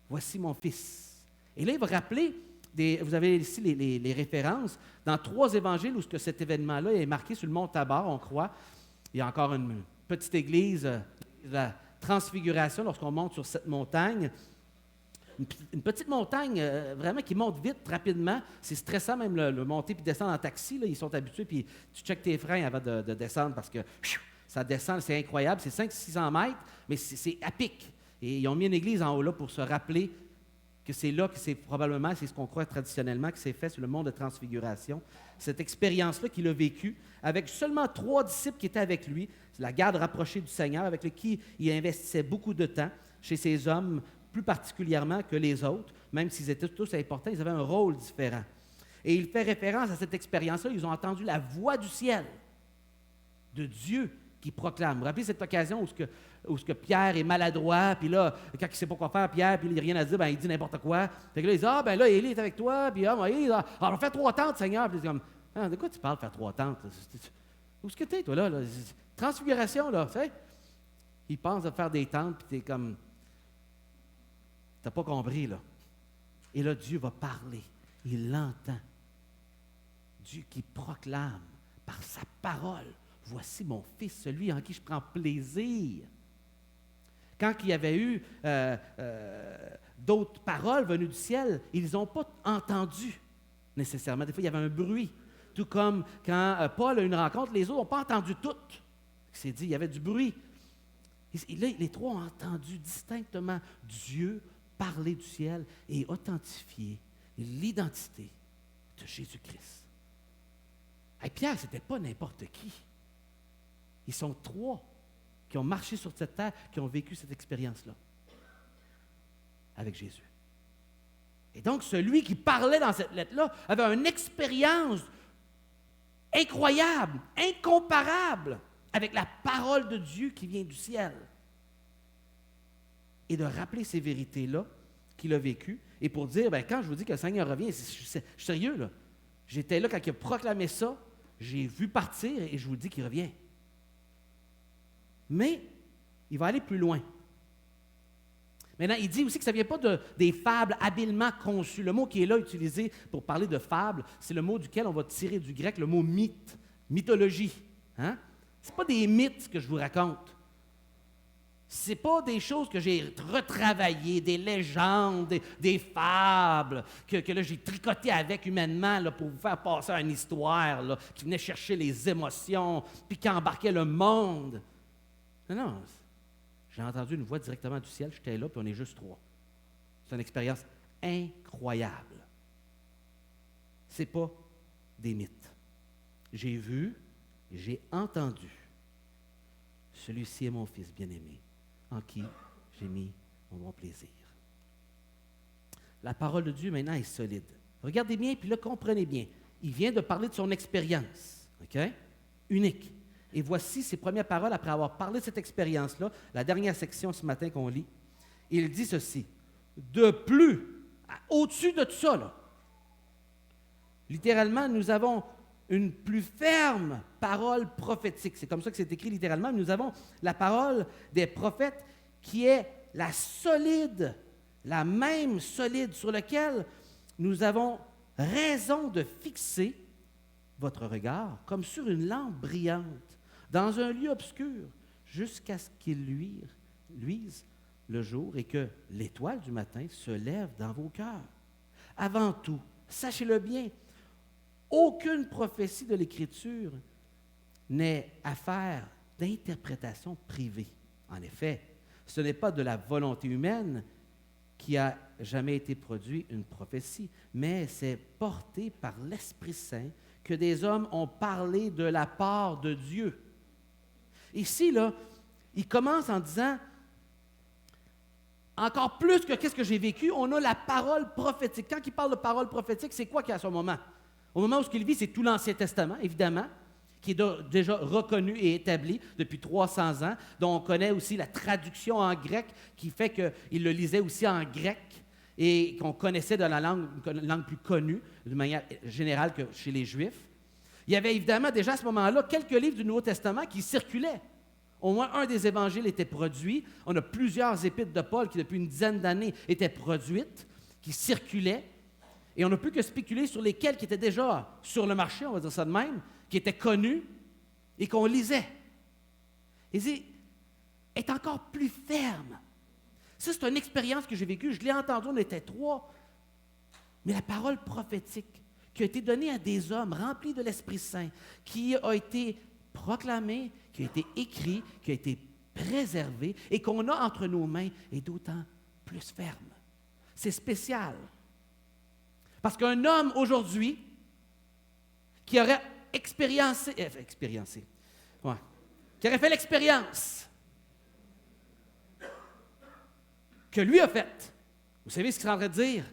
Voici mon Fils. Et là, il va rappeler, vous avez ici les références, dans 3 évangiles où cet événement-là est marqué sur le mont Tabor, on croit. Il y a encore une petite église, la Transfiguration, lorsqu'on monte sur cette montagne, une petite montagne vraiment qui monte vite, rapidement. C'est stressant même le monter puis descendre en taxi. Là, ils sont habitués, puis tu checkes tes freins avant de descendre parce que ça descend, c'est incroyable. C'est 500-600 mètres, mais c'est à pic. Et ils ont mis une église en haut là pour se rappeler que c'est là que c'est probablement, c'est ce qu'on croit traditionnellement, que c'est fait sur le mont de transfiguration. Cette expérience-là qu'il a vécue avec seulement 3 disciples qui étaient avec lui, la garde rapprochée du Seigneur, avec qui il investissait beaucoup de temps chez ces hommes, plus particulièrement que les autres, même s'ils étaient tous importants, ils avaient un rôle différent. Et il fait référence à cette expérience-là, ils ont entendu la voix du ciel, de Dieu qui proclame. Vous vous rappelez cette occasion où ce que Pierre est maladroit, puis là, quand il ne sait pas quoi faire, Pierre, puis il n'a rien à dire, ben, il dit n'importe quoi. Fait que là, il dit, ben là, Élie est avec toi, puis Moïse, on va faire 3 tentes, Seigneur. Puis il dit comme, de quoi tu parles, faire 3 tentes? Où est-ce que tu es, toi, là? Transfiguration, là, tu sais? Il pense à faire des tentes, puis tu es comme, tu n'as pas compris, là. Et là, Dieu va parler. Il l'entend. Dieu qui proclame par sa parole, voici mon fils, celui en qui je prends plaisir. Quand il y avait eu d'autres paroles venues du ciel, ils n'ont pas entendu nécessairement. Des fois, il y avait un bruit. Tout comme quand Paul a eu une rencontre, les autres n'ont pas entendu toutes. Il s'est dit, il y avait du bruit. Et là, les 3 ont entendu distinctement Dieu parler du ciel et authentifier l'identité de Jésus-Christ. Et Pierre, ce n'était pas n'importe qui. Ils sont 3 qui ont marché sur cette terre, qui ont vécu cette expérience-là avec Jésus. Et donc, celui qui parlait dans cette lettre-là avait une expérience incroyable, incomparable avec la parole de Dieu qui vient du ciel. Et de rappeler ces vérités-là qu'il a vécues. Et pour dire, quand je vous dis que le Seigneur revient, je suis sérieux, là. J'étais là quand il a proclamé ça, j'ai vu partir et je vous dis qu'il revient. Mais il va aller plus loin. Maintenant, il dit aussi que ça ne vient pas des fables habilement conçues. Le mot qui est là utilisé pour parler de fables, c'est le mot duquel on va tirer du grec le mot mythe, mythologie. Hein? Ce n'est pas des mythes que je vous raconte. Ce n'est pas des choses que j'ai retravaillées, des légendes, des fables, que là, j'ai tricoté avec humainement là, pour vous faire passer une histoire là, qui venait chercher les émotions, puis qui embarquait le monde. Non. J'ai entendu une voix directement du ciel, j'étais là, puis on est juste 3. C'est une expérience incroyable. Ce n'est pas des mythes. J'ai vu, j'ai entendu. Celui-ci est mon fils bien-aimé, en qui j'ai mis mon bon plaisir. La parole de Dieu, maintenant, est solide. Regardez bien, puis là, comprenez bien. Il vient de parler de son expérience, OK? Unique. Et voici ses premières paroles après avoir parlé de cette expérience-là, la dernière section ce matin qu'on lit. Il dit ceci, de plus, au-dessus de tout ça, là, littéralement, nous avons une plus ferme parole prophétique. C'est comme ça que c'est écrit littéralement. Nous avons la parole des prophètes qui est la solide, la même solide sur laquelle nous avons raison de fixer votre regard comme sur une lampe brillante dans un lieu obscur jusqu'à ce qu'il luise le jour et que l'étoile du matin se lève dans vos cœurs. Avant tout, sachez-le bien, aucune prophétie de l'Écriture n'est affaire d'interprétation privée. En effet, ce n'est pas de la volonté humaine qui a jamais été produite une prophétie, mais c'est porté par l'Esprit Saint que des hommes ont parlé de la part de Dieu. Ici, là, il commence en disant, encore plus que qu'est-ce que j'ai vécu, on a la parole prophétique. Quand il parle de parole prophétique, c'est quoi qu'il y a à ce moment? Au moment où il vit, c'est tout l'Ancien Testament, évidemment, qui est déjà reconnu et établi depuis 300 ans, dont on connaît aussi la traduction en grec, qui fait qu'il le lisait aussi en grec et qu'on connaissait dans une langue plus connue, de manière générale que chez les Juifs. Il y avait évidemment déjà à ce moment-là quelques livres du Nouveau Testament qui circulaient. Au moins un des évangiles était produit. On a plusieurs épîtres de Paul qui, depuis une dizaine d'années, étaient produites, qui circulaient. Et on n'a plus que spéculer sur lesquels qui étaient déjà sur le marché, on va dire ça de même, qui étaient connus et qu'on lisait. Et c'est est encore plus ferme. Ça, c'est une expérience que j'ai vécue. Je l'ai entendue, on était 3. Mais la parole prophétique qui a été donnée à des hommes remplis de l'Esprit Saint, qui a été proclamée, qui a été écrit, qui a été préservé et qu'on a entre nos mains est d'autant plus ferme. C'est spécial. Parce qu'un homme aujourd'hui qui aurait qui aurait fait l'expérience que lui a faite, vous savez ce qu'il serait en train de dire?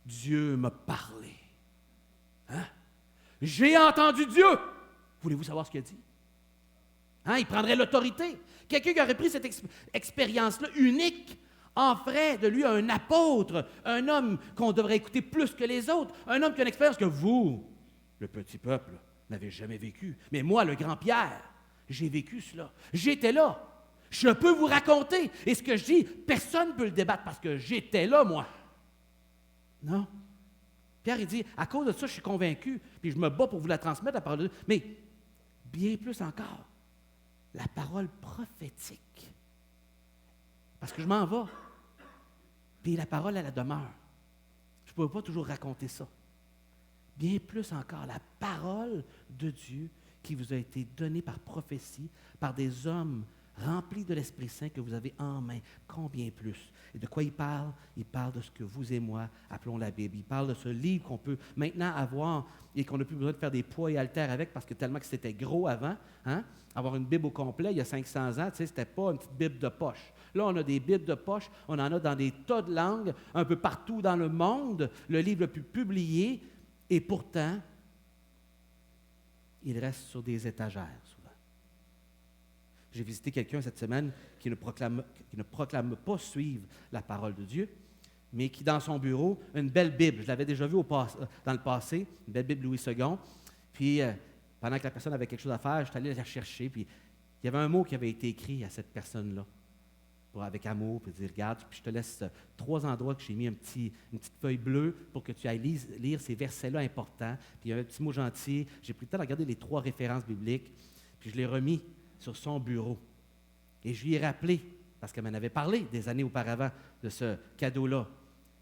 Dieu m'a parlé. Hein? J'ai entendu Dieu. Voulez-vous savoir ce qu'il a dit? Hein? Il prendrait l'autorité. Quelqu'un qui aurait pris cette expérience-là unique en ferait de lui un apôtre, un homme qu'on devrait écouter plus que les autres, un homme qui a une expérience que vous, le petit peuple, n'avez jamais vécu. Mais moi, le grand Pierre, j'ai vécu cela. J'étais là. Je peux vous raconter. Et ce que je dis, personne ne peut le débattre parce que j'étais là, moi. Non. Pierre, il dit, à cause de ça, je suis convaincu, puis je me bats pour vous la transmettre, la parole de Dieu. Mais bien plus encore, la parole prophétique. Parce que je m'en vais. Puis la parole, elle demeure. Je ne peux pas toujours raconter ça. Bien plus encore, la parole de Dieu qui vous a été donnée par prophétie, par des hommes remplis de l'Esprit Saint que vous avez en main. Combien plus? Et de quoi il parle? Il parle de ce que vous et moi appelons la Bible. Il parle de ce livre qu'on peut maintenant avoir et qu'on n'a plus besoin de faire des poids et haltères avec parce que tellement que c'était gros avant. Hein? Avoir une Bible au complet, il y a 500 ans, tu sais, c'était pas une petite Bible de poche. Là, on a des Bibles de poche, on en a dans des tas de langues, un peu partout dans le monde, le livre le plus publié, et pourtant, il reste sur des étagères souvent. J'ai visité quelqu'un cette semaine qui ne proclame pas suivre la parole de Dieu, mais qui, dans son bureau, une belle Bible. Je l'avais déjà vu dans le passé, une belle Bible Louis II. Puis, pendant que la personne avait quelque chose à faire, je suis allé la chercher, puis il y avait un mot qui avait été écrit à cette personne-là, avec amour, puis dire, regarde, puis je te laisse 3 endroits que j'ai mis une petite feuille bleue pour que tu ailles lire ces versets-là importants. Puis il y a un petit mot gentil. J'ai pris le temps de regarder les 3 références bibliques, puis je l'ai remis sur son bureau. Et je lui ai rappelé, parce qu'elle m'en avait parlé des années auparavant de ce cadeau-là.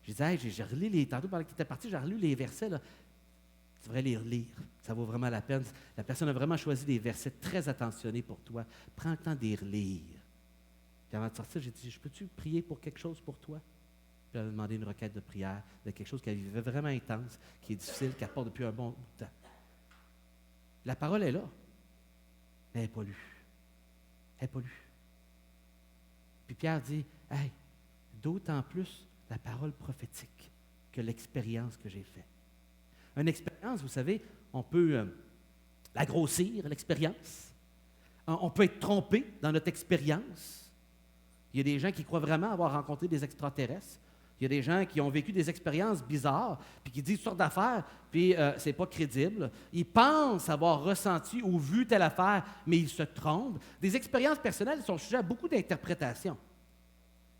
Je disais, hey, j'ai relu tantôt pendant que tu étais parti, j'ai relu les versets, là. Tu devrais les relire. Ça vaut vraiment la peine. La personne a vraiment choisi des versets très attentionnés pour toi. Prends le temps de les relire. Puis avant de sortir, j'ai dit, je peux-tu prier pour quelque chose pour toi? Puis elle m'a demandé une requête de prière, de quelque chose qu'elle vivait vraiment intense, qui est difficile, qu'elle porte depuis un bon bout de temps. La parole est là, mais elle n'est pas lue. Elle n'est pas lue. Puis Pierre dit, hey, d'autant plus la parole prophétique que l'expérience que j'ai faite. Une expérience, vous savez, on peut la grossir, l'expérience. On peut être trompé dans notre expérience. Il y a des gens qui croient vraiment avoir rencontré des extraterrestres. Il y a des gens qui ont vécu des expériences bizarres, puis qui disent toutes sortes d'affaires, puis c'est pas crédible. Ils pensent avoir ressenti ou vu telle affaire, mais ils se trompent. Des expériences personnelles sont sujets à beaucoup d'interprétations.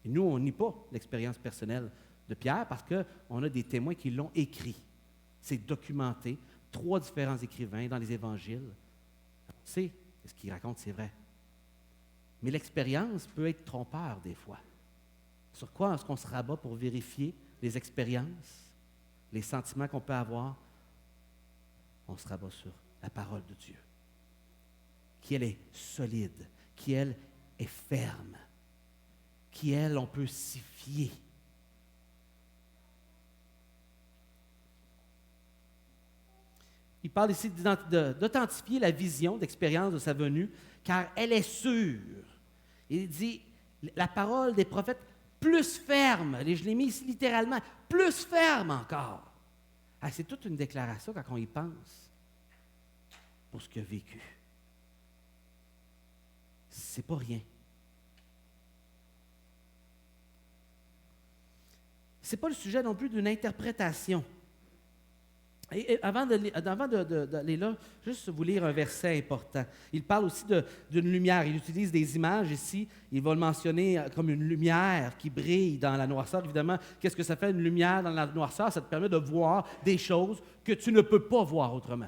Et nous, on nie pas l'expérience personnelle de Pierre parce qu'on a des témoins qui l'ont écrit. C'est documenté. 3 différents écrivains dans les évangiles. On sait que ce qu'ils racontent, c'est vrai. Mais l'expérience peut être trompeur des fois. Sur quoi est-ce qu'on se rabat pour vérifier les expériences, les sentiments qu'on peut avoir? On se rabat sur la parole de Dieu, qui, elle, est solide, qui, elle, est ferme, qui, elle, on peut s'y fier. Il parle ici d'authentifier la vision d'expérience de sa venue, car elle est sûre. Il dit, la parole des prophètes, plus ferme, je l'ai mis ici littéralement, plus ferme encore. Ah, c'est toute une déclaration quand on y pense pour ce qu'il a vécu. C'est pas rien. C'est pas le sujet non plus d'une interprétation. Et avant d'aller là, juste vous lire un verset important. Il parle aussi d'une lumière. Il utilise des images ici. Il va le mentionner comme une lumière qui brille dans la noirceur. Évidemment, qu'est-ce que ça fait une lumière dans la noirceur? Ça te permet de voir des choses que tu ne peux pas voir autrement.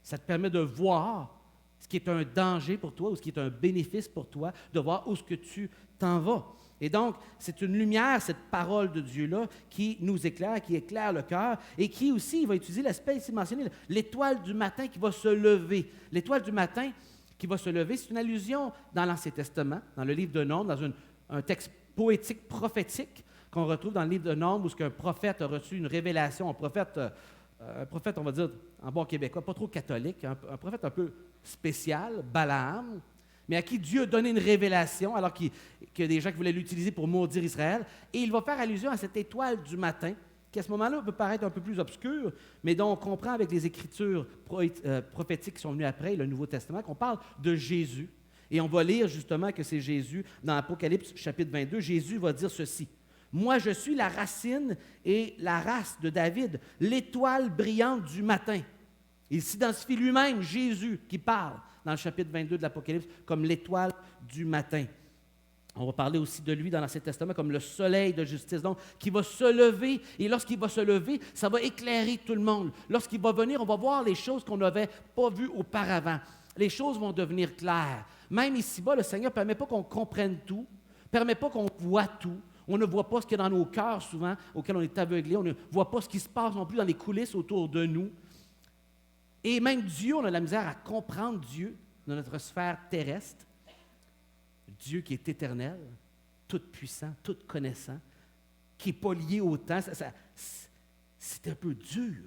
Ça te permet de voir ce qui est un danger pour toi ou ce qui est un bénéfice pour toi, de voir où est-ce que tu t'en vas. Et donc, c'est une lumière, cette parole de Dieu-là, qui nous éclaire, qui éclaire le cœur, et qui aussi, il va utiliser l'aspect ici mentionné, l'étoile du matin qui va se lever. L'étoile du matin qui va se lever, c'est une allusion dans l'Ancien Testament, dans le livre de Nombres, dans un texte poétique, prophétique, qu'on retrouve dans le livre de Nombres, où un prophète a reçu une révélation, un prophète, on va dire, en bon québécois, pas trop catholique, un prophète un peu spécial, Balaam, mais à qui Dieu a donné une révélation, alors qu'il y a des gens qui voulaient l'utiliser pour maudire Israël. Et il va faire allusion à cette étoile du matin, qui à ce moment-là peut paraître un peu plus obscure, mais dont on comprend avec les écritures prophétiques qui sont venues après, le Nouveau Testament, qu'on parle de Jésus. Et on va lire justement que c'est Jésus, dans Apocalypse chapitre 22, Jésus va dire ceci. « Moi, je suis la racine et la race de David, l'étoile brillante du matin. » Il s'identifie lui-même, Jésus, qui parle dans le chapitre 22 de l'Apocalypse, comme l'étoile du matin. On va parler aussi de lui dans l'Ancien Testament comme le soleil de justice, donc qui va se lever, et lorsqu'il va se lever, ça va éclairer tout le monde. Lorsqu'il va venir, on va voir les choses qu'on n'avait pas vues auparavant. Les choses vont devenir claires. Même ici-bas, le Seigneur ne permet pas qu'on comprenne tout, ne permet pas qu'on voit tout. On ne voit pas ce qu'il y a dans nos cœurs souvent, auquel on est aveuglé. On ne voit pas ce qui se passe non plus dans les coulisses autour de nous. Et même Dieu, on a de la misère à comprendre Dieu dans notre sphère terrestre. Dieu qui est éternel, tout puissant, tout connaissant, qui n'est pas lié au temps. C'est un peu dur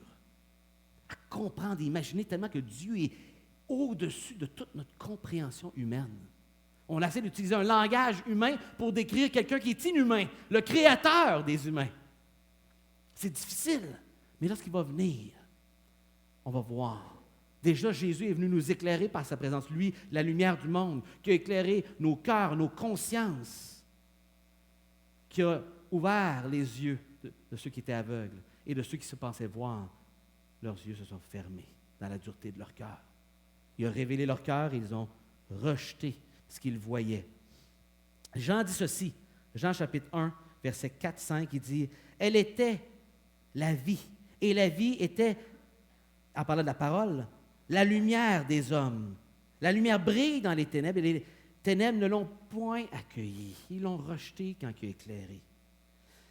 à comprendre et imaginer tellement que Dieu est au-dessus de toute notre compréhension humaine. On essaie d'utiliser un langage humain pour décrire quelqu'un qui est inhumain, le créateur des humains. C'est difficile, mais lorsqu'il va venir, on va voir. Déjà, Jésus est venu nous éclairer par sa présence. Lui, la lumière du monde, qui a éclairé nos cœurs, nos consciences, qui a ouvert les yeux de ceux qui étaient aveugles et de ceux qui se pensaient voir. Leurs yeux se sont fermés dans la dureté de leur cœur. Il a révélé leur cœur et ils ont rejeté ce qu'ils voyaient. Jean dit ceci, Jean chapitre 1, verset 4-5, il dit « Elle était la vie, et la vie était, en parlant de la parole, la lumière des hommes. La lumière brille dans les ténèbres, et les ténèbres ne l'ont point accueillie. Ils l'ont rejetée quand il a éclairé.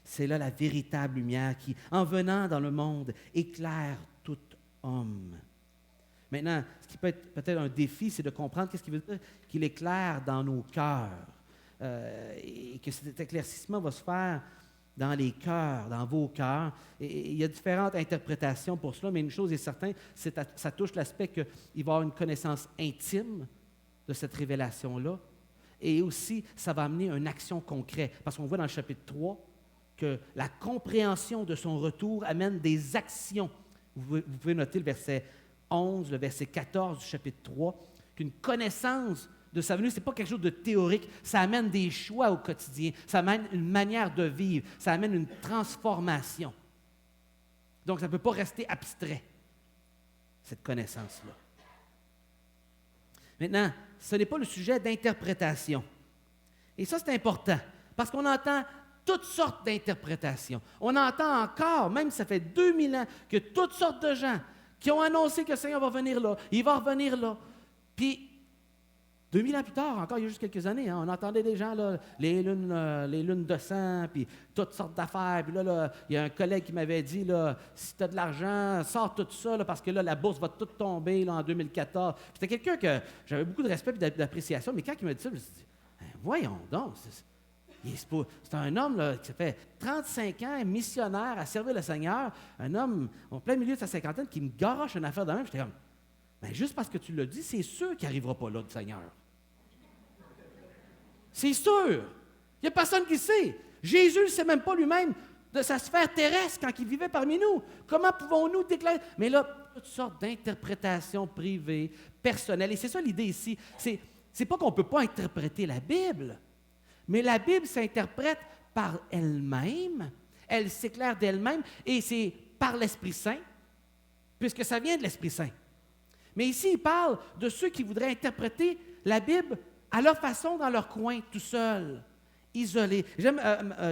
C'est là la véritable lumière qui, en venant dans le monde, éclaire tout homme. » Maintenant, ce qui peut être peut-être un défi, c'est de comprendre qu'est-ce qu'il veut dire qu'il éclaire dans nos cœurs et que cet éclaircissement va se faire dans les cœurs, dans vos cœurs. Et il y a différentes interprétations pour cela, mais une chose est certaine, ça touche l'aspect qu'il va y avoir une connaissance intime de cette révélation-là. Et aussi, ça va amener une action concrète. Parce qu'on voit dans le chapitre 3 que la compréhension de son retour amène des actions. Vous pouvez noter le verset 11, le verset 14 du chapitre 3, qu'une connaissance de sa venue, ce n'est pas quelque chose de théorique, ça amène des choix au quotidien, ça amène une manière de vivre, ça amène une transformation. Donc, ça ne peut pas rester abstrait, cette connaissance-là. Maintenant, ce n'est pas le sujet d'interprétation. Et ça, c'est important, parce qu'on entend toutes sortes d'interprétations. On entend encore, même ça fait 2000 ans, que toutes sortes de gens qui ont annoncé que le Seigneur va venir là, il va revenir là. Puis, 2000 ans plus tard, encore il y a juste quelques années, on entendait des gens, là, les lunes de sang, puis toutes sortes d'affaires. Puis là, il y a un collègue qui m'avait dit, là, si tu as de l'argent, sors tout ça, là, parce que là, la bourse va toute tomber là, en 2014. Puis c'était quelqu'un que j'avais beaucoup de respect et d'appréciation, mais quand il m'a dit ça, je me suis dit, voyons donc, c'est un homme là, qui fait 35 ans, missionnaire, à servir le Seigneur, un homme en plein milieu de sa cinquantaine qui me garoche une affaire de même. J'étais comme, ben, juste parce que tu l'as dit, c'est sûr qu'il n'arrivera pas là, le Seigneur. C'est sûr. Il n'y a personne qui sait. Jésus ne sait même pas lui-même de sa sphère terrestre quand il vivait parmi nous. Comment pouvons-nous déclarer? Mais là, toutes sortes d'interprétations privées, personnelles. Et c'est ça l'idée ici. C'est pas qu'on ne peut pas interpréter la Bible, mais la Bible s'interprète par elle-même. Elle s'éclaire d'elle-même et c'est par l'Esprit Saint, puisque ça vient de l'Esprit Saint. Mais ici, il parle de ceux qui voudraient interpréter la Bible à leur façon, dans leur coin, tout seul. isolés. J'aime,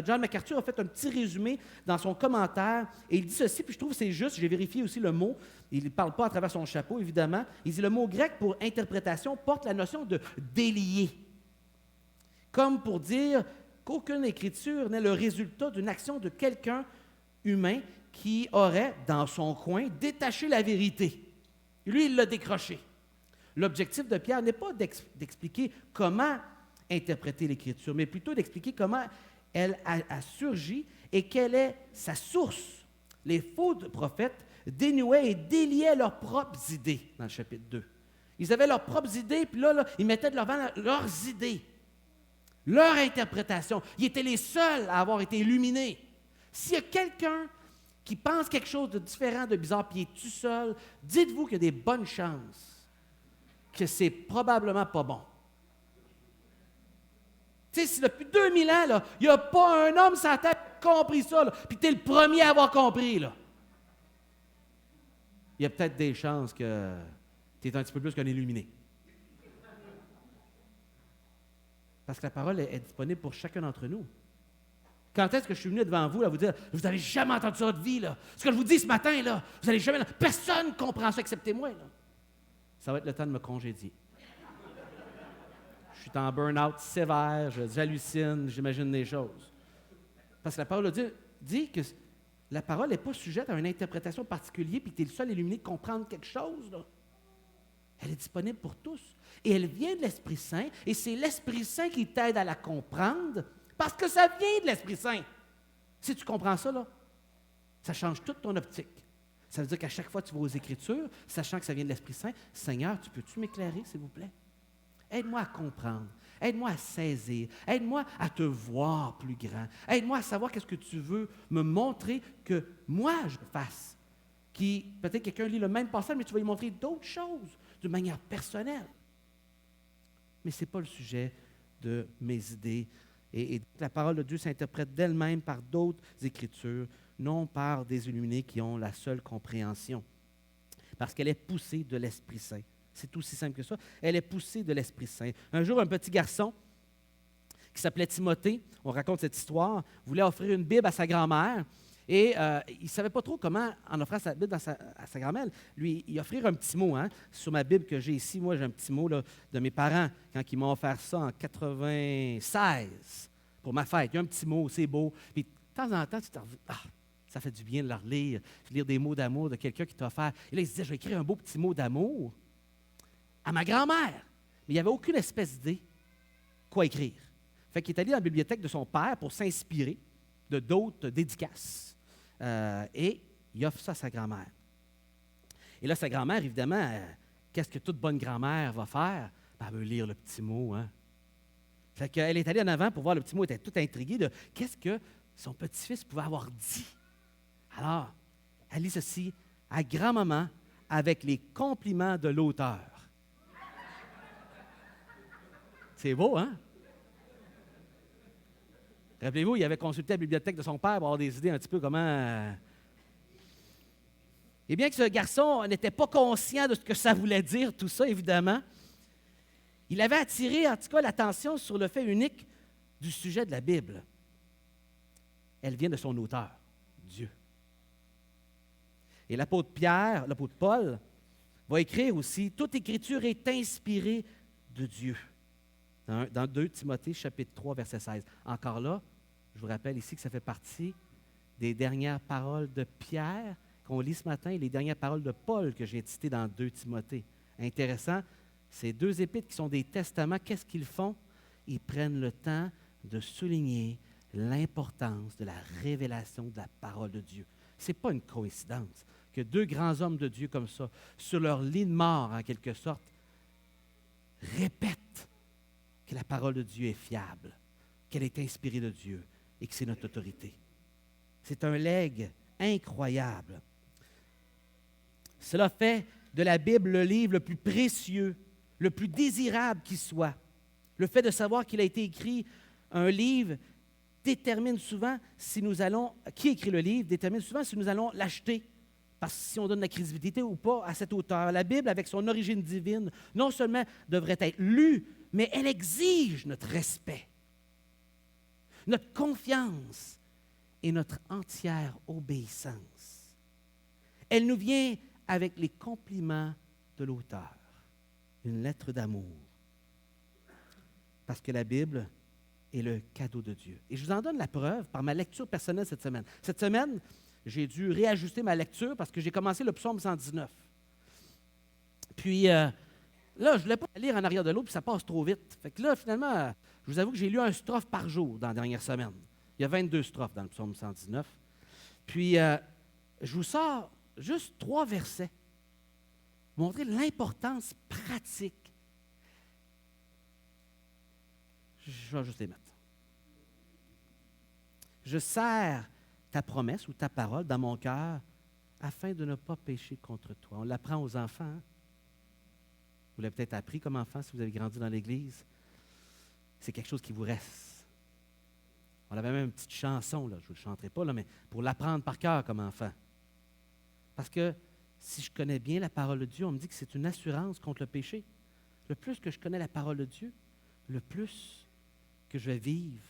John MacArthur a fait un petit résumé dans son commentaire, et il dit ceci, puis je trouve que c'est juste, j'ai vérifié aussi le mot, il ne parle pas à travers son chapeau, évidemment. Il dit le mot grec pour interprétation porte la notion de délier, comme pour dire qu'aucune écriture n'est le résultat d'une action de quelqu'un humain qui aurait, dans son coin, détaché la vérité. Lui, il l'a décroché. L'objectif de Pierre n'est pas d'expliquer comment interpréter l'Écriture, mais plutôt d'expliquer comment elle a surgi et quelle est sa source. Les faux prophètes dénouaient et déliaient leurs propres idées dans le chapitre 2. Ils avaient leurs propres idées, puis là ils mettaient de l'avant leurs idées, leur interprétation. Ils étaient les seuls à avoir été illuminés. S'il y a quelqu'un qui pense quelque chose de différent, de bizarre, puis il est tout seul, dites-vous qu'il y a des bonnes chances que c'est probablement pas bon. Tu sais, si depuis 2000 ans, là, il n'y a pas un homme sur la terre qui a compris ça, là, puis tu es le premier à avoir compris, là. Il y a peut-être des chances que tu es un petit peu plus qu'un illuminé. Parce que la parole est disponible pour chacun d'entre nous. Quand est-ce que je suis venu devant vous à vous dire, vous n'avez jamais entendu ça de votre vie, là. Ce que je vous dis ce matin, là, vous n'allez jamais... Personne ne comprend ça excepté moi, là. Ça va être le temps de me congédier. Je suis en burn-out sévère, j'hallucine, j'imagine des choses. Parce que la parole de Dieu dit que la parole n'est pas sujette à une interprétation particulière, puis tu es le seul illuminé de comprendre quelque chose, là. Elle est disponible pour tous. Et elle vient de l'Esprit Saint, et c'est l'Esprit Saint qui t'aide à la comprendre, parce que ça vient de l'Esprit Saint. Si tu comprends ça, là, ça change toute ton optique. Ça veut dire qu'à chaque fois que tu vas aux Écritures, sachant que ça vient de l'Esprit Saint, Seigneur, tu peux-tu m'éclairer, s'il vous plaît? Aide-moi à comprendre. Aide-moi à saisir. Aide-moi à te voir plus grand. Aide-moi à savoir qu'est-ce que tu veux me montrer que moi je fasse. Peut-être quelqu'un lit le même passage, mais tu vas lui montrer d'autres choses d'une manière personnelle. Mais ce n'est pas le sujet de mes idées. Et la parole de Dieu s'interprète d'elle-même par d'autres Écritures, non par des illuminés qui ont la seule compréhension. Parce qu'elle est poussée de l'Esprit Saint. C'est aussi simple que ça. Elle est poussée de l'Esprit Saint. Un jour, un petit garçon qui s'appelait Timothée, on raconte cette histoire, voulait offrir une Bible à sa grand-mère et il ne savait pas trop comment, en offrant sa Bible à sa grand-mère, lui, il offrir un petit mot. Hein. Sur ma Bible que j'ai ici, moi, j'ai un petit mot là, de mes parents quand ils m'ont offert ça en 96 pour ma fête. Il y a un petit mot, c'est beau. Puis de temps en temps, tu te dis, ça fait du bien de leur lire des mots d'amour de quelqu'un qui t'a offert. Et là, il se disait, je vais écrire un beau petit mot d'amour à ma grand-mère. Mais il n'y avait aucune espèce d'idée quoi écrire. Fait qu'il est allé dans la bibliothèque de son père pour s'inspirer de d'autres dédicaces. Et il offre ça à sa grand-mère. Et là, sa grand-mère, évidemment, qu'est-ce que toute bonne grand-mère va faire? Ben, elle veut lire le petit mot. Hein? Fait qu'elle est allée en avant pour voir le petit mot. Elle était toute intriguée de qu'est-ce que son petit-fils pouvait avoir dit. Alors, elle lit ceci, à grand-maman, avec les compliments de l'auteur. C'est beau, hein? Rappelez-vous, il avait consulté la bibliothèque de son père pour avoir des idées un petit peu comment... Et bien que ce garçon n'était pas conscient de ce que ça voulait dire, tout ça, évidemment, il avait attiré, en tout cas, l'attention sur le fait unique du sujet de la Bible. Elle vient de son auteur, Dieu. Et l'apôtre Pierre, l'apôtre Paul, va écrire aussi « Toute écriture est inspirée de Dieu ». Dans 2 Timothée, chapitre 3, verset 16. Encore là, je vous rappelle ici que ça fait partie des dernières paroles de Pierre qu'on lit ce matin et les dernières paroles de Paul que j'ai citées dans 2 Timothée. Intéressant, ces 2 épîtres qui sont des testaments, qu'est-ce qu'ils font? Ils prennent le temps de souligner l'importance de la révélation de la parole de Dieu. Ce n'est pas une coïncidence que 2 grands hommes de Dieu comme ça, sur leur lit de mort en quelque sorte, répètent que la parole de Dieu est fiable, qu'elle est inspirée de Dieu et que c'est notre autorité. C'est un legs incroyable. Cela fait de la Bible le livre le plus précieux, le plus désirable qui soit. Le fait de savoir qu'il a été écrit un livre détermine souvent si nous allons, qui écrit le livre détermine souvent si nous allons l'acheter, parce que si on donne la crédibilité ou pas à cet auteur. La Bible, avec son origine divine, non seulement devrait être lue, mais elle exige notre respect. notre confiance et notre entière obéissance. Elle nous vient avec les compliments de l'auteur, une lettre d'amour. Parce que la Bible est le cadeau de Dieu. Et je vous en donne la preuve par ma lecture personnelle cette semaine. Cette semaine, j'ai dû réajuster ma lecture parce que j'ai commencé le psaume 119. Puis là, je ne voulais pas lire en arrière de l'autre, puis ça passe trop vite. Fait que là, finalement, je vous avoue que j'ai lu un strophe par jour dans la dernière semaine. Il y a 22 strophes dans le psaume 119. Puis, je vous sors juste 3 versets pour montrer l'importance pratique. Je vais juste les mettre. Je serre ta promesse ou ta parole dans mon cœur afin de ne pas pécher contre toi. On l'apprend aux enfants. Hein? Vous l'avez peut-être appris comme enfant si vous avez grandi dans l'Église. C'est quelque chose qui vous reste. On avait même une petite chanson, là, je ne vous le chanterai pas, là, mais pour l'apprendre par cœur comme enfant. Parce que si je connais bien la parole de Dieu, on me dit que c'est une assurance contre le péché. Le plus que je connais la parole de Dieu, le plus que je vais vivre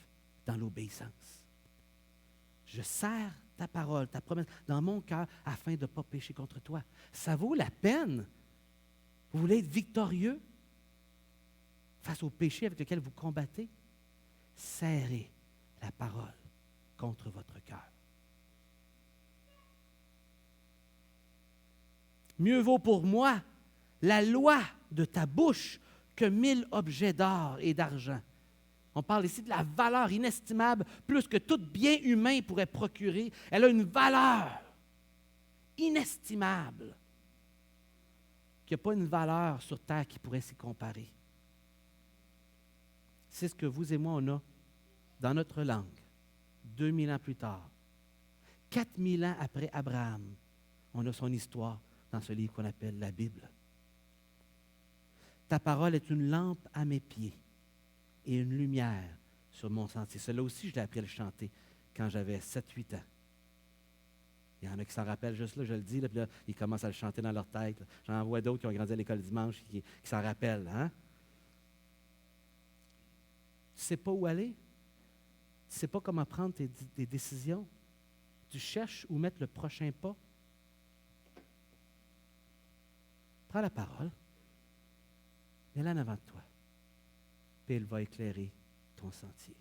dans l'obéissance. Je serre ta parole, ta promesse dans mon cœur afin de ne pas pécher contre toi. Ça vaut la peine. Vous voulez être victorieux face au péché avec lequel vous combattez? Serrez la parole contre votre cœur. Mieux vaut pour moi la loi de ta bouche que 1000 objets d'or et d'argent. On parle ici de la valeur inestimable, plus que tout bien humain pourrait procurer. Elle a une valeur inestimable, qu'il n'y a pas une valeur sur terre qui pourrait s'y comparer. C'est ce que vous et moi, on a dans notre langue, 2000 ans plus tard. 4000 ans après Abraham, on a son histoire dans ce livre qu'on appelle la Bible. Ta parole est une lampe à mes pieds et une lumière sur mon sentier. Cela aussi, je l'ai appris à le chanter quand j'avais 7-8 ans. Il y en a qui s'en rappellent juste là, je le dis, là, puis là, ils commencent à le chanter dans leur tête. Là. J'en vois d'autres qui ont grandi à l'école dimanche qui s'en rappellent. Hein? Tu ne sais pas où aller? Tu ne sais pas comment prendre tes décisions? Tu cherches où mettre le prochain pas? Prends la parole, mets-la en avant de toi, puis elle va éclairer ton sentier.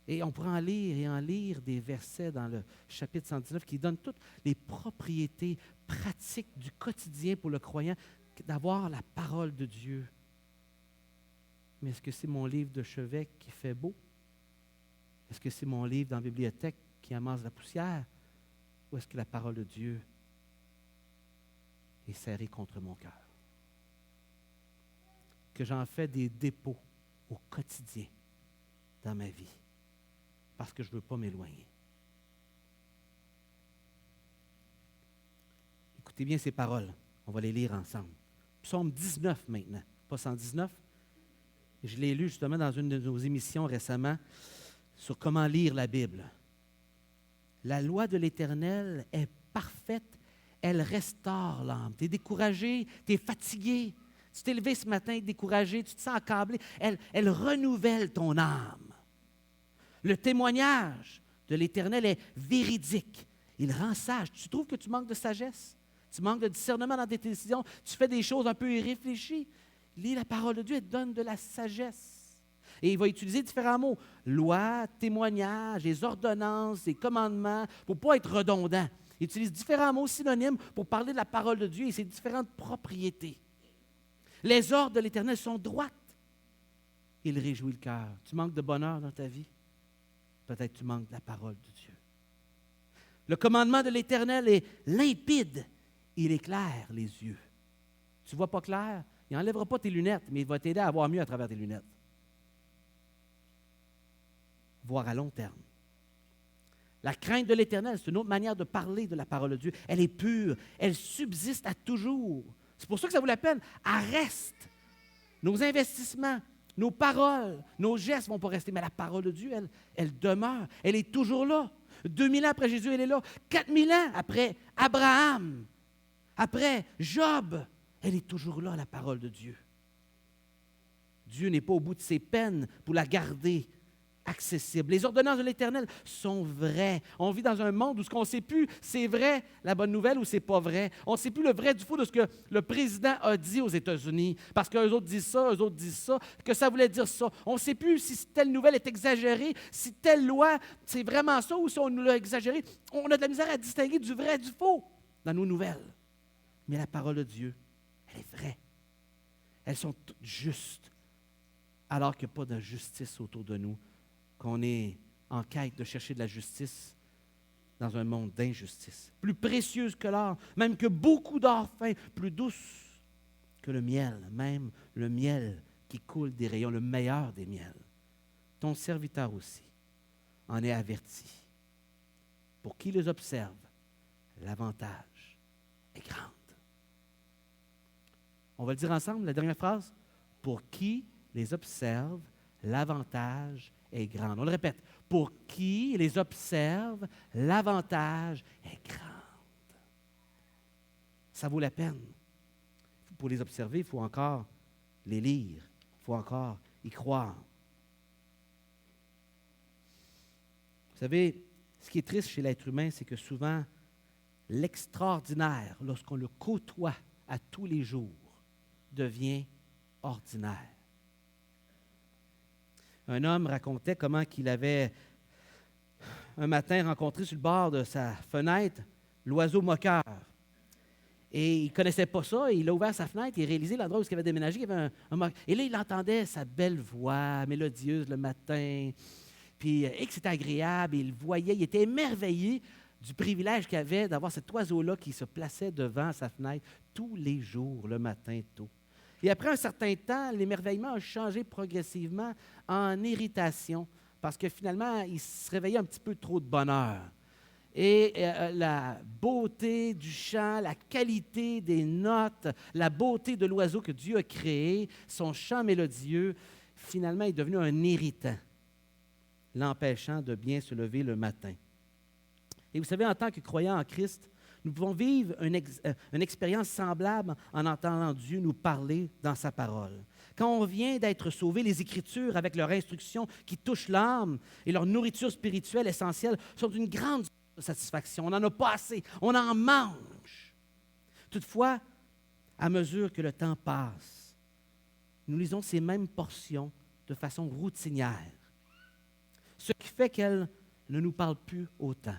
Et on pourra en lire et en lire des versets dans le chapitre 119 qui donnent toutes les propriétés pratiques du quotidien pour le croyant d'avoir la parole de Dieu. Mais est-ce que c'est mon livre de chevet qui fait beau? Est-ce que c'est mon livre dans la bibliothèque qui amasse la poussière? Ou est-ce que la parole de Dieu est serrée contre mon cœur? Que j'en fais des dépôts au quotidien dans ma vie, parce que je ne veux pas m'éloigner. Écoutez bien ces paroles, on va les lire ensemble. Psaume 19 maintenant, pas 119. Je l'ai lu justement dans une de nos émissions récemment sur comment lire la Bible. La loi de l'Éternel est parfaite, elle restaure l'âme. Tu es découragé, tu es fatigué, tu t'es levé ce matin découragé, tu te sens accablé, elle renouvelle ton âme. Le témoignage de l'Éternel est véridique. Il rend sage. Tu trouves que tu manques de sagesse? Tu manques de discernement dans tes décisions? Tu fais des choses un peu irréfléchies? Lis la parole de Dieu, elle te donne de la sagesse. Et il va utiliser différents mots. Loi, témoignage, les ordonnances, les commandements, pour ne pas être redondant. Il utilise différents mots synonymes pour parler de la parole de Dieu et ses différentes propriétés. Les ordres de l'Éternel sont droites. Il réjouit le cœur. Tu manques de bonheur dans ta vie? Peut-être tu manques de la parole de Dieu. Le commandement de l'Éternel est limpide. Il éclaire les yeux. Tu ne vois pas clair? Il n'enlèvera pas tes lunettes, mais il va t'aider à voir mieux à travers tes lunettes. Voir à long terme. La crainte de l'Éternel, c'est une autre manière de parler de la parole de Dieu. Elle est pure, elle subsiste à toujours. C'est pour ça que ça vaut la peine. Elle reste. Nos investissements, nos paroles, nos gestes ne vont pas rester, mais la parole de Dieu, elle demeure. Elle est toujours là. 2000 ans après Jésus, elle est là. 4000 ans après Abraham, après Job, elle est toujours là, la parole de Dieu. Dieu n'est pas au bout de ses peines pour la garder accessible. Les ordonnances de l'Éternel sont vraies. On vit dans un monde où ce qu'on ne sait plus, c'est vrai la bonne nouvelle ou c'est pas vrai. On ne sait plus le vrai du faux de ce que le président a dit aux États-Unis, parce qu'eux autres disent ça, eux autres disent ça, que ça voulait dire ça. On ne sait plus si telle nouvelle est exagérée, si telle loi, c'est vraiment ça ou si on nous l'a exagéré. On a de la misère à distinguer du vrai du faux dans nos nouvelles. Mais la parole de Dieu, elle est vraie. Elles sont toutes justes, alors qu'il n'y a pas de justice autour de nous, qu'on est en quête de chercher de la justice dans un monde d'injustice. Plus précieuse que l'or, même que beaucoup d'or fin, plus douce que le miel, même le miel qui coule des rayons, le meilleur des miels. Ton serviteur aussi en est averti. Pour qui les observe, l'avantage est grand. On va le dire ensemble, la dernière phrase. Pour qui les observe, l'avantage est grand. On le répète. Pour qui les observe, l'avantage est grand. Ça vaut la peine. Pour les observer, il faut encore les lire. Il faut encore y croire. Vous savez, ce qui est triste chez l'être humain, c'est que souvent, l'extraordinaire, lorsqu'on le côtoie à tous les jours, devient ordinaire. Un homme racontait comment il avait un matin rencontré sur le bord de sa fenêtre l'oiseau moqueur. Et il ne connaissait pas ça, et il a ouvert sa fenêtre et il a réalisé l'endroit où il avait déménagé, il y avait un moqueur. Et là, il entendait sa belle voix mélodieuse le matin, puis et que c'était agréable, et il voyait, il était émerveillé du privilège qu'il avait d'avoir cet oiseau-là qui se plaçait devant sa fenêtre tous les jours, le matin tôt. Et après un certain temps, l'émerveillement a changé progressivement en irritation, parce que finalement, il se réveillait un petit peu trop de bonheur. Et la beauté du chant, la qualité des notes, la beauté de l'oiseau que Dieu a créé, son chant mélodieux, finalement est devenu un irritant, l'empêchant de bien se lever le matin. Et vous savez, en tant que croyants en Christ, nous pouvons vivre une expérience semblable en entendant Dieu nous parler dans sa parole. Quand on vient d'être sauvé, les Écritures, avec leur instruction qui touche l'âme et leur nourriture spirituelle essentielle, sont d'une grande satisfaction. On n'en a pas assez, on en mange. Toutefois, à mesure que le temps passe, nous lisons ces mêmes portions de façon routinière, ce qui fait qu'elles ne nous parlent plus autant.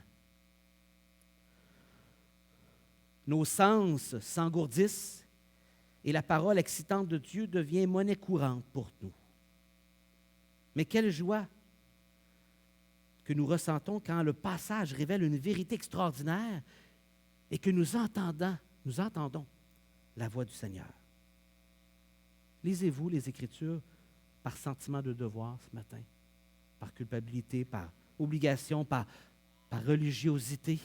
Nos sens s'engourdissent et la parole excitante de Dieu devient monnaie courante pour nous. Mais quelle joie que nous ressentons quand le passage révèle une vérité extraordinaire et que nous entendons la voix du Seigneur. Lisez-vous les Écritures par sentiment de devoir ce matin, par culpabilité, par obligation, par religiosité,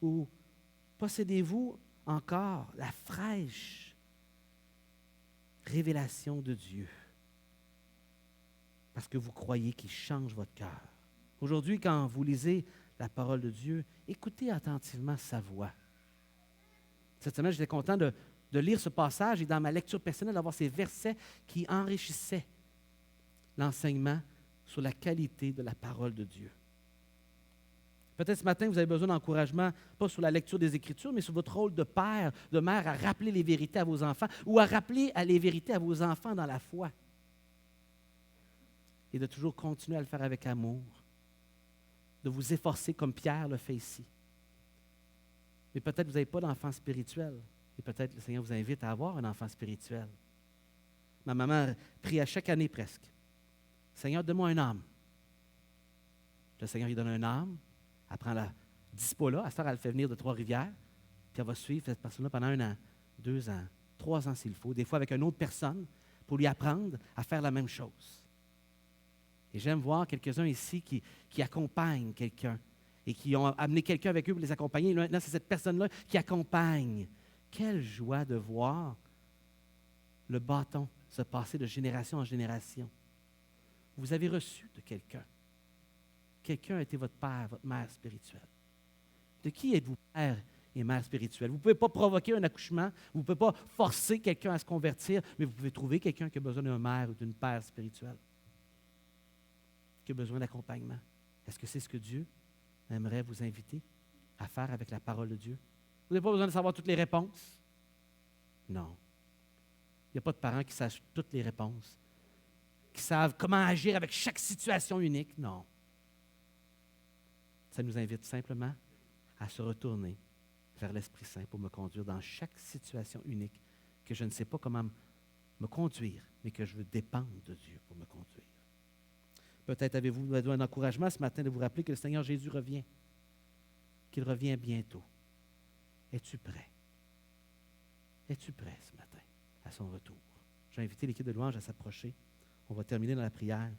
ou possédez-vous encore la fraîche révélation de Dieu parce que vous croyez qu'il change votre cœur? Aujourd'hui, quand vous lisez la parole de Dieu, écoutez attentivement sa voix. Cette semaine, j'étais content de lire ce passage et dans ma lecture personnelle, d'avoir ces versets qui enrichissaient l'enseignement sur la qualité de la parole de Dieu. Peut-être ce matin, vous avez besoin d'encouragement, pas sur la lecture des Écritures, mais sur votre rôle de père, de mère, à rappeler les vérités à vos enfants ou à rappeler les vérités à vos enfants dans la foi. Et de toujours continuer à le faire avec amour, de vous efforcer comme Pierre le fait ici. Mais peut-être que vous n'avez pas d'enfant spirituel, et peut-être que le Seigneur vous invite à avoir un enfant spirituel. Ma maman prie à chaque année presque. Seigneur, donne-moi un âme. Le Seigneur lui donne un âme. Elle prend la dispo-là, à ce temps, elle le fait venir de Trois-Rivières, puis elle va suivre cette personne-là pendant 1 an, 2 ans, 3 ans s'il faut, des fois avec une autre personne, pour lui apprendre à faire la même chose. Et j'aime voir quelques-uns ici qui accompagnent quelqu'un et qui ont amené quelqu'un avec eux pour les accompagner. Et maintenant, c'est cette personne-là qui accompagne. Quelle joie de voir le bâton se passer de génération en génération. Vous avez reçu de quelqu'un. Quelqu'un a été votre père, votre mère spirituelle. De qui êtes-vous père et mères spirituelles. Vous ne pouvez pas provoquer un accouchement, vous ne pouvez pas forcer quelqu'un à se convertir, mais vous pouvez trouver quelqu'un qui a besoin d'une mère ou d'une père spirituelle, qui a besoin d'accompagnement. Est-ce que c'est ce que Dieu aimerait vous inviter à faire avec la parole de Dieu? Vous n'avez pas besoin de savoir toutes les réponses. Non. Il n'y a pas de parents qui sachent toutes les réponses, qui savent comment agir avec chaque situation unique. Non. Ça nous invite simplement à se retourner vers l'Esprit Saint pour me conduire dans chaque situation unique que je ne sais pas comment me conduire, mais que je veux dépendre de Dieu pour me conduire. Peut-être avez-vous besoin d'encouragement ce matin de vous rappeler que le Seigneur Jésus revient, qu'il revient bientôt. Es-tu prêt? Es-tu prêt ce matin à son retour? J'ai invité l'équipe de louange à s'approcher. On va terminer dans la prière.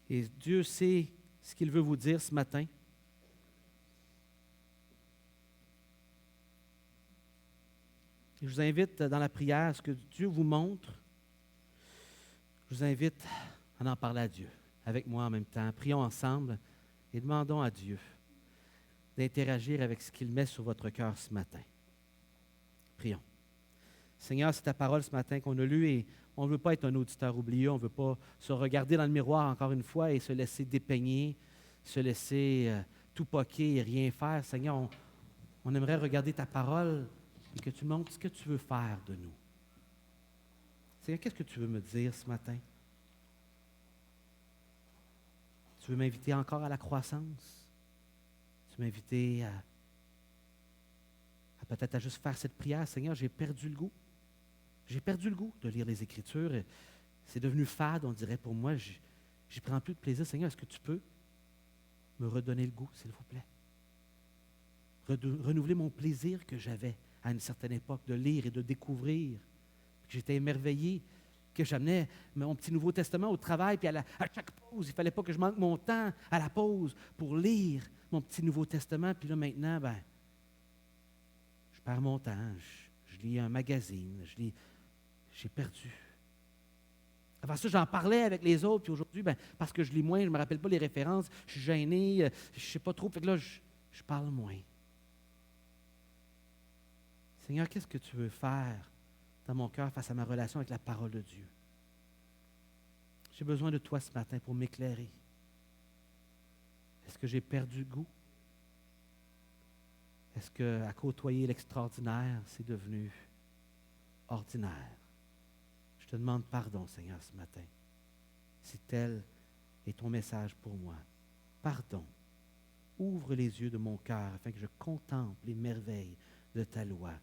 Et Dieu sait ce qu'il veut vous dire ce matin. Et je vous invite dans la prière, à ce que Dieu vous montre. Je vous invite à en parler à Dieu, avec moi en même temps. Prions ensemble et demandons à Dieu d'interagir avec ce qu'il met sur votre cœur ce matin. Prions. Seigneur, c'est ta parole ce matin qu'on a lue et on ne veut pas être un auditeur oublieux, on ne veut pas se regarder dans le miroir encore une fois et se laisser dépeigner, se laisser tout poquer et rien faire. Seigneur, on aimerait regarder ta parole et que tu montres ce que tu veux faire de nous. Seigneur, qu'est-ce que tu veux me dire ce matin? Tu veux m'inviter encore à la croissance? Tu veux m'inviter à peut-être à juste faire cette prière? Seigneur, j'ai perdu le goût. J'ai perdu le goût de lire les Écritures. C'est devenu fade, on dirait pour moi. J'y prends plus de plaisir. Seigneur, est-ce que tu peux me redonner le goût, s'il vous plaît? Renouveler mon plaisir que j'avais à une certaine époque de lire et de découvrir. J'étais émerveillé que j'amenais mon petit Nouveau Testament au travail, puis à chaque pause, il ne fallait pas que je manque mon temps à la pause pour lire mon petit Nouveau Testament. Puis là, maintenant, je perds mon temps. Je lis un magazine. J'ai perdu. Avant ça, j'en parlais avec les autres, puis aujourd'hui, parce que je lis moins, je ne me rappelle pas les références, je suis gêné, je ne sais pas trop, fait que là, je parle moins. Seigneur, qu'est-ce que tu veux faire dans mon cœur face à ma relation avec la parole de Dieu? J'ai besoin de toi ce matin pour m'éclairer. Est-ce que j'ai perdu le goût? Est-ce qu'à côtoyer l'extraordinaire, c'est devenu ordinaire? Je te demande pardon, Seigneur, ce matin, si tel est ton message pour moi. Pardon. Ouvre les yeux de mon cœur afin que je contemple les merveilles de ta loi,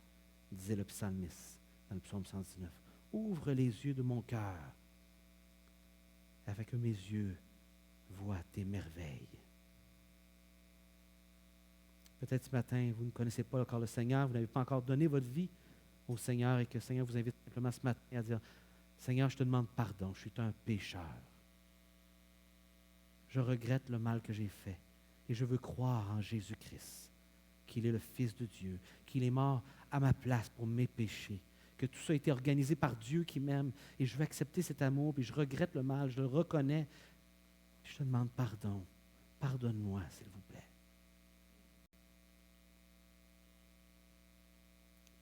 disait le psalmiste dans le psaume 119. Ouvre les yeux de mon cœur afin que mes yeux voient tes merveilles. Peut-être ce matin, vous ne connaissez pas encore le Seigneur, vous n'avez pas encore donné votre vie au Seigneur et que le Seigneur vous invite simplement ce matin à dire, Seigneur, je te demande pardon, je suis un pécheur. Je regrette le mal que j'ai fait et je veux croire en Jésus-Christ, qu'il est le Fils de Dieu, qu'il est mort à ma place pour mes péchés, que tout ça a été organisé par Dieu qui m'aime et je veux accepter cet amour, puis je regrette le mal, je le reconnais. Je te demande pardon. Pardonne-moi, s'il vous plaît.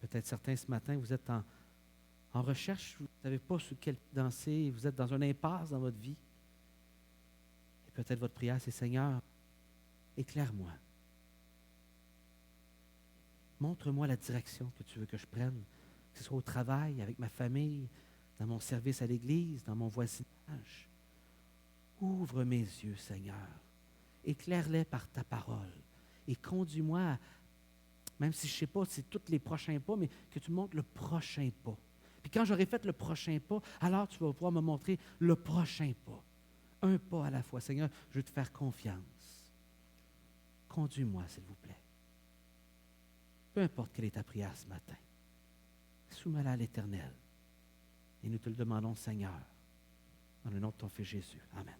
Peut-être certains ce matin, vous êtes en recherche, vous ne savez pas sur quel pied danser, vous êtes dans une impasse dans votre vie. Et peut-être votre prière, c'est Seigneur, éclaire-moi. Montre-moi la direction que tu veux que je prenne, que ce soit au travail, avec ma famille, dans mon service à l'Église, dans mon voisinage. Ouvre mes yeux, Seigneur. Éclaire-les par ta parole. Et conduis-moi, même si je ne sais pas si c'est tous les prochains pas, mais que tu me montres le prochain pas. Puis quand j'aurai fait le prochain pas, alors tu vas pouvoir me montrer le prochain pas. Un pas à la fois. Seigneur, je veux te faire confiance. Conduis-moi, s'il vous plaît. Peu importe quelle est ta prière ce matin, soumets-la à l'Éternel. Et nous te le demandons, Seigneur, dans le nom de ton Fils Jésus. Amen.